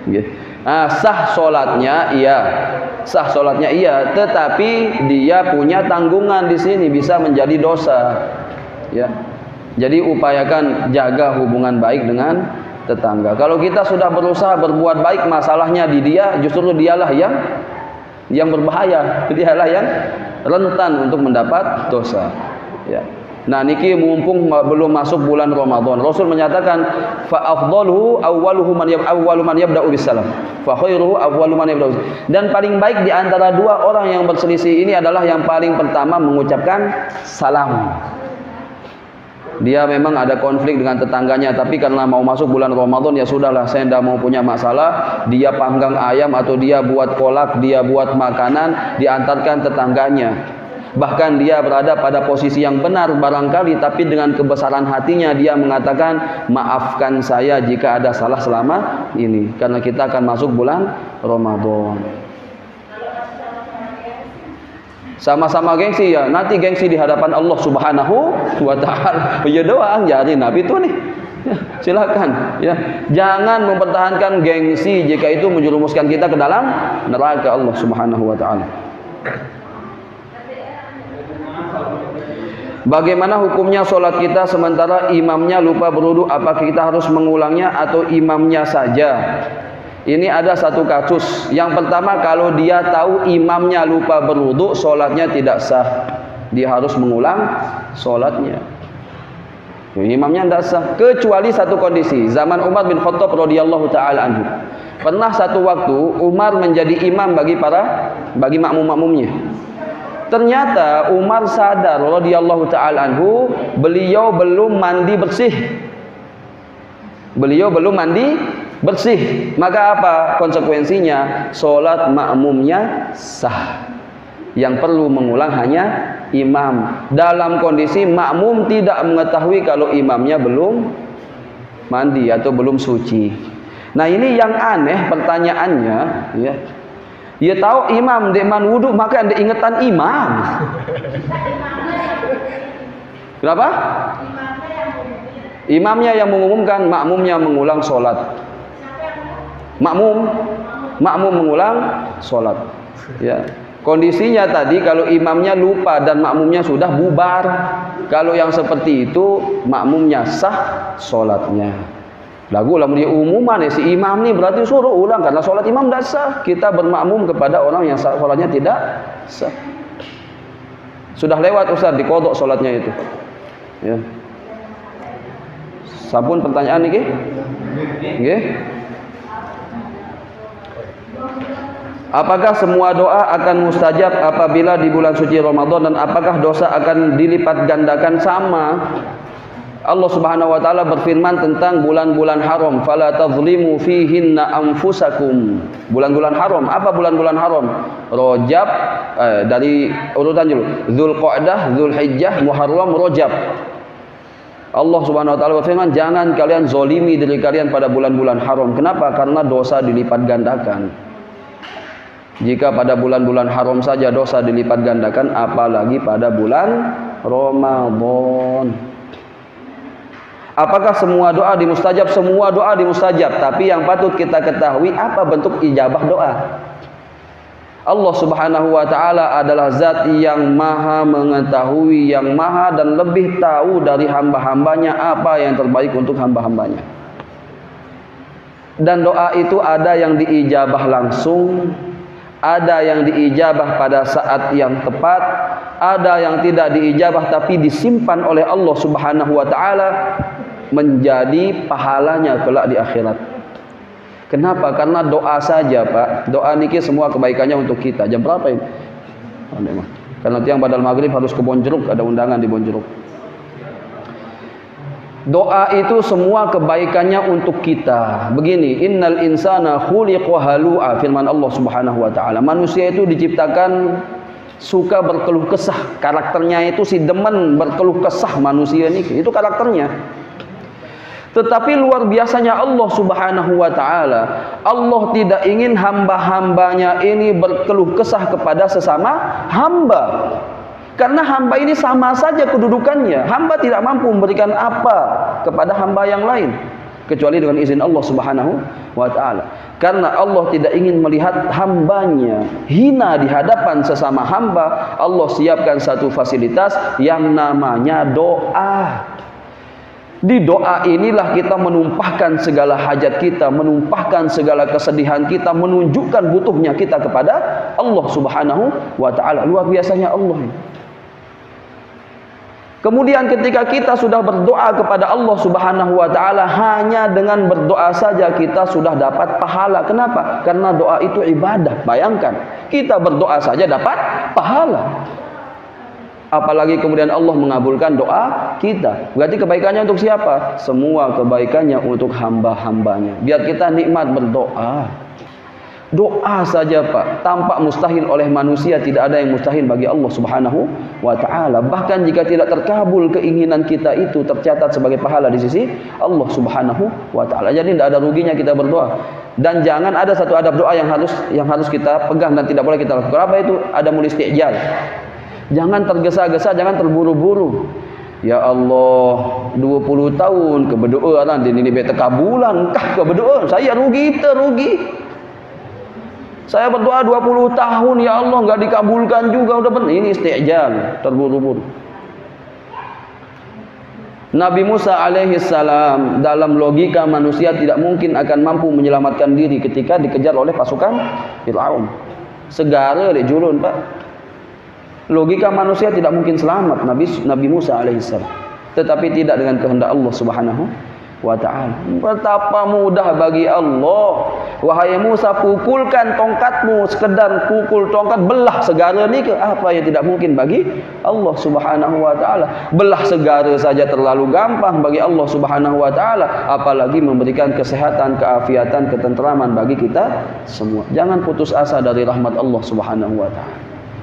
Ya. Nah, sah sholatnya iya, sah sholatnya iya, tetapi dia punya tanggungan di sini bisa menjadi dosa. Ya, jadi upayakan jaga hubungan baik dengan tetangga. Kalau kita sudah berusaha berbuat baik, masalahnya di dia, justru dialah yang berbahaya, dialah yang rentan untuk mendapat dosa. Ya. Nah, niki mumpung belum masuk bulan Ramadan, Rasul menyatakan fa afdaluhu awwalu man yabda'u bisalam, fa khairuhu awwalu man yabda'u. Dan paling baik di antara dua orang yang berselisih ini adalah yang paling pertama mengucapkan salam. Dia memang ada konflik dengan tetangganya, tapi karena mau masuk bulan Ramadan, ya sudahlah, saya tidak mau punya masalah. Dia panggang ayam atau dia buat kolak, dia buat makanan, diantarkan tetangganya. Bahkan dia berada pada posisi yang benar barangkali, tapi dengan kebesaran hatinya dia mengatakan, maafkan saya jika ada salah selama ini, karena kita akan masuk bulan Ramadan. Sama-sama gengsi ya, nanti gengsi di hadapan Allah Subhanahu wa taala. Ya doang jadi Nabi itu nih. Ya, silakan ya. Jangan mempertahankan gengsi jika itu menjerumuskan kita ke dalam neraka Allah Subhanahu wa taala. Bagaimana hukumnya sholat kita sementara imamnya lupa berwudu? Apakah kita harus mengulangnya atau imamnya saja? Ini ada satu kasus. Yang pertama, kalau dia tahu imamnya lupa berwudu, sholatnya tidak sah. Dia harus mengulang sholatnya. Imamnya tidak sah. Kecuali satu kondisi. Zaman Umar bin Khattab radhiyallahu taala anhu. Pernah satu waktu Umar menjadi imam bagi makmum-makmumnya. Ternyata Umar sadar radhiyallahu taala anhu, beliau belum mandi bersih. Maka apa konsekuensinya? Sholat makmumnya sah. Yang perlu mengulang hanya imam. Dalam kondisi makmum tidak mengetahui kalau imamnya belum mandi atau belum suci. Nah, ini yang aneh pertanyaannya, ya. Ya tahu imam deman wudu, maka anda ingetan imam. Kenapa? Imamnya yang mengumumkan, makmumnya mengulang sholat. Makmum mengulang sholat. Ya. Kondisinya tadi kalau imamnya lupa dan makmumnya sudah bubar. Kalau yang seperti itu makmumnya sah sholatnya. Lagu lah dia umuman si imam nih berarti suruh ulang karena sholat imam tidak sah. Kita bermakmum kepada orang yang sholatnya tidak sah. Sudah lewat Ustaz, dikodok sholatnya itu. Ya. Sampun pertanyaan nih, nggih? Apakah semua doa akan mustajab apabila di bulan suci Ramadan, dan apakah dosa akan dilipat gandakan? Sama. Allah Subhanahu wa taala berfirman tentang bulan-bulan haram, fala tadzlimu fihinna anfusakum. Bulan-bulan haram, apa bulan-bulan haram? Rajab, dari urutan dulu. Dzulqa'dah, Dzulhijjah, Muharram, Rajab. Allah Subhanahu wa taala berfirman, jangan kalian zolimi diri kalian pada bulan-bulan haram. Kenapa? Karena dosa dilipat gandakan. Jika pada bulan-bulan haram saja dosa dilipat gandakan, apalagi pada bulan Ramadan. Apakah semua doa dimustajab? Semua doa dimustajab, tapi yang patut kita ketahui apa bentuk ijabah doa. Allah Subhanahu wa taala adalah zat yang maha mengetahui, yang maha dan lebih tahu dari hamba-hambanya apa yang terbaik untuk hamba-hambanya. Dan doa itu ada yang diijabah langsung, ada yang diijabah pada saat yang tepat, ada yang tidak diijabah tapi disimpan oleh Allah Subhanahu wa taala menjadi pahalanya kelak di akhirat. Kenapa? Karena doa saja, Pak. Doa niki semua kebaikannya untuk kita. Jam berapa ini? Karena tiang badal maghrib harus ke Bonjeruk, ada undangan di Bonjeruk. Doa itu semua kebaikannya untuk kita. Begini, innal insana khuliqa halu'a, firman Allah Subhanahu wa taala. Manusia itu diciptakan suka berkeluh kesah. Karakternya itu si demen berkeluh kesah manusia ini. Itu karakternya. Tetapi luar biasanya Allah Subhanahu wa taala, Allah tidak ingin hamba-hambanya ini berkeluh kesah kepada sesama hamba. Karena hamba ini sama saja kedudukannya. Hamba tidak mampu memberikan apa kepada hamba yang lain kecuali dengan izin Allah Subhanahu wa taala. Karena Allah tidak ingin melihat hambanya hina di hadapan sesama hamba, Allah siapkan satu fasilitas yang namanya doa. Di doa inilah kita menumpahkan segala hajat kita, menumpahkan segala kesedihan kita, menunjukkan butuhnya kita kepada Allah Subhanahu wa taala. Luar biasanya Allah. Kemudian ketika kita sudah berdoa kepada Allah Subhanahu wa taala, hanya dengan berdoa saja kita sudah dapat pahala. Kenapa? Karena doa itu ibadah. Bayangkan, kita berdoa saja dapat pahala. Apalagi kemudian Allah mengabulkan doa kita. Berarti kebaikannya untuk siapa? Semua kebaikannya untuk hamba-hambanya. Biar kita nikmat berdoa. Doa saja, Pak, tampak mustahil oleh manusia, tidak ada yang mustahil bagi Allah Subhanahu wa taala. Bahkan jika tidak terkabul keinginan kita itu tercatat sebagai pahala di sisi Allah Subhanahu wa taala. Jadi tidak ada ruginya kita berdoa. Dan jangan ada satu adab doa yang harus kita pegang dan tidak boleh kita lakukan. Apa itu? Ada mulistijal. Jangan tergesa-gesa, jangan terburu-buru. Ya Allah, 20 tahun keberdoa lah di ini beta kabulan kah keberdoa. Saya rugi. Saya berdoa 20 tahun, ya Allah, enggak dikabulkan juga, udah benar. Ini istijal, terburu-buru. Nabi Musa alaihissalam dalam logika manusia tidak mungkin akan mampu menyelamatkan diri ketika dikejar oleh pasukan Fir'aun. Segara di julun, Pak. Logika manusia tidak mungkin selamat Nabi Musa alaihissalam. Tetapi tidak dengan kehendak Allah Subhanahu wa ta'ala. Betapa mudah bagi Allah. Wahai Musa, pukulkan tongkatmu. Sekedar pukul tongkat, belah segara ni ke apa yang tidak mungkin bagi Allah Subhanahu wa ta'ala. Belah segara saja terlalu gampang bagi Allah Subhanahu wa ta'ala, apalagi memberikan kesehatan, keafiatan, ketenteraman bagi kita semua. Jangan putus asa dari rahmat Allah Subhanahu wa ta'ala.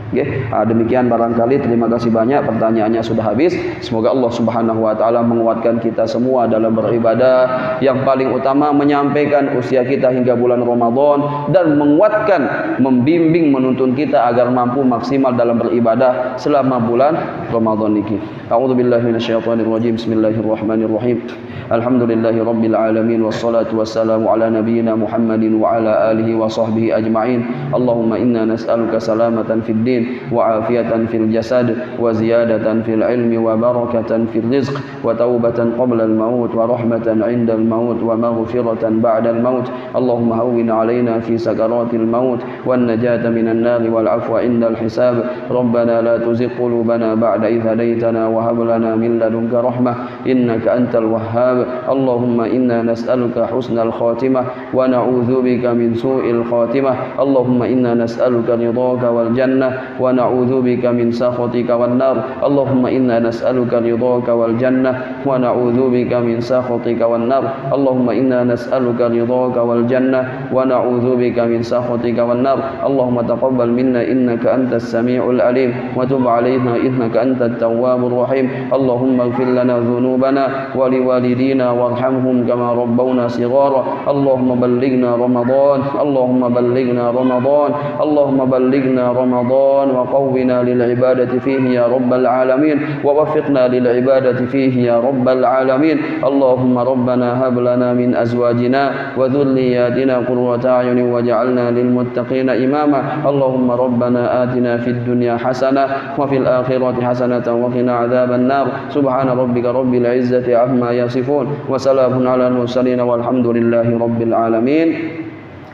Okay. Demikian barangkali, terima kasih banyak, pertanyaannya sudah habis. Semoga Allah Subhanahu wa taala menguatkan kita semua dalam beribadah, yang paling utama menyampaikan usia kita hingga bulan Ramadan, dan menguatkan, membimbing, menuntun kita agar mampu maksimal dalam beribadah selama bulan Ramadan ini. A'udzubillahi minasyaitonirrajim. Bismillahirrahmanirrahim. Alhamdulillahi rabbil alamin, wassalatu wassalamu ala nabiyyina Muhammadin wa ala alihi wa sahbihi ajma'in. Allahumma inna nas'aluka salamatan fid din wa afiyatan fil jasad wa ziyadatan fil ilmi wa barakatan fil rizq wa taubatan qabla al maut wa rahmatan 'inda al maut wa maghfiratan ba'da al maut. Allahumma hawwin 'alaina fi sakaratil maut wan najata minan nar wal 'afwa 'inda al hisab. Rabbana la tuzigh qulubana ba'da idh hadaytana wa hab lana min ladunka rahmah innaka antal wahhab. Allahumma inna nas'aluka husnal khatimah wa na'udzu bika min su'il khatimah. Allahumma inna nas'aluka ridhaka wal jannah wa na'udzu bika min sakhatika wan nar. Allahumma inna nas'aluka ridhaka wal jannah wa na'udzu bika min sakhatika wan nar. Allahumma inna nas'aluka ridhaka wal jannah wa na'udzu bika min sakhatika wan nar. Allahumma taqabbal minna innaka antas samiul alim wa tub 'alaina innaka antat tawwabur rahim. Allahumma ighfir lana dhunubana wa liwalidina warhamhum kama rabbawna shighara. Allahumma ballighna Ramadan, Allahumma ballighna Ramadan, Allahumma ballighna Ramadan wa qawwina lil ibadati fihi ya rabbal alamin wa waffiqna lil ibadati fihi ya rabbal alamin. Allahumma rabbana hab lana min azwajina wa dhurriyyatina qurrata a'yunin waj'alna lil muttaqina imama. Allahumma rabbana atina fid dunya hasanah wa fil akhirati hasanatan wa qina adzaban nar. Subhana rabbika rabbil izzati amma yasifun wa salamun ala al-mursalin walhamdulillahi rabbil alamin.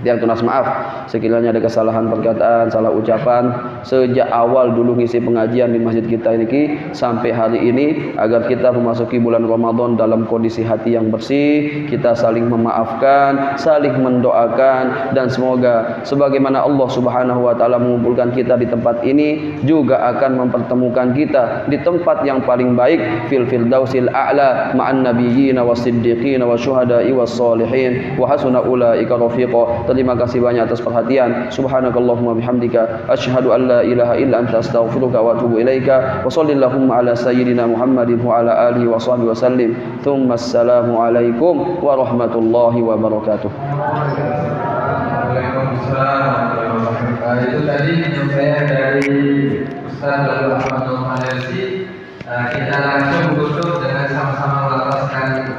Yang tunas maaf sekiranya ada kesalahan perkataan, salah ucapan sejak awal dulu ngisi pengajian di masjid kita ini sampai hari ini, agar kita memasuki bulan Ramadan dalam kondisi hati yang bersih, kita saling memaafkan, saling mendoakan, dan semoga sebagaimana Allah Subhanahu wa taala mengumpulkan kita di tempat ini juga akan mempertemukan kita di tempat yang paling baik, fil firdausil a'la ma'an nabiyyin was-siddiqin wasyuhada'i was-solihin wa hasuna ulaika rafiqa. Terima kasih banyak atas perhatian. Subhanakallahumma bihamdika asyhadu an la ilaha illa anta astaghfiruka wa atubu ilaika. Wa sallallahu ala sayyidina Muhammadin wa ala alihi wa sahbihi wa sallim. Tsumma assalamu alaikum warahmatullahi wabarakatuh. Waalaikumsalam. Itu tadi penyampaian dari Ustaz Abdul Rahman Al-Malaysi. Kita langsung tutup dengan sama-sama melafazkan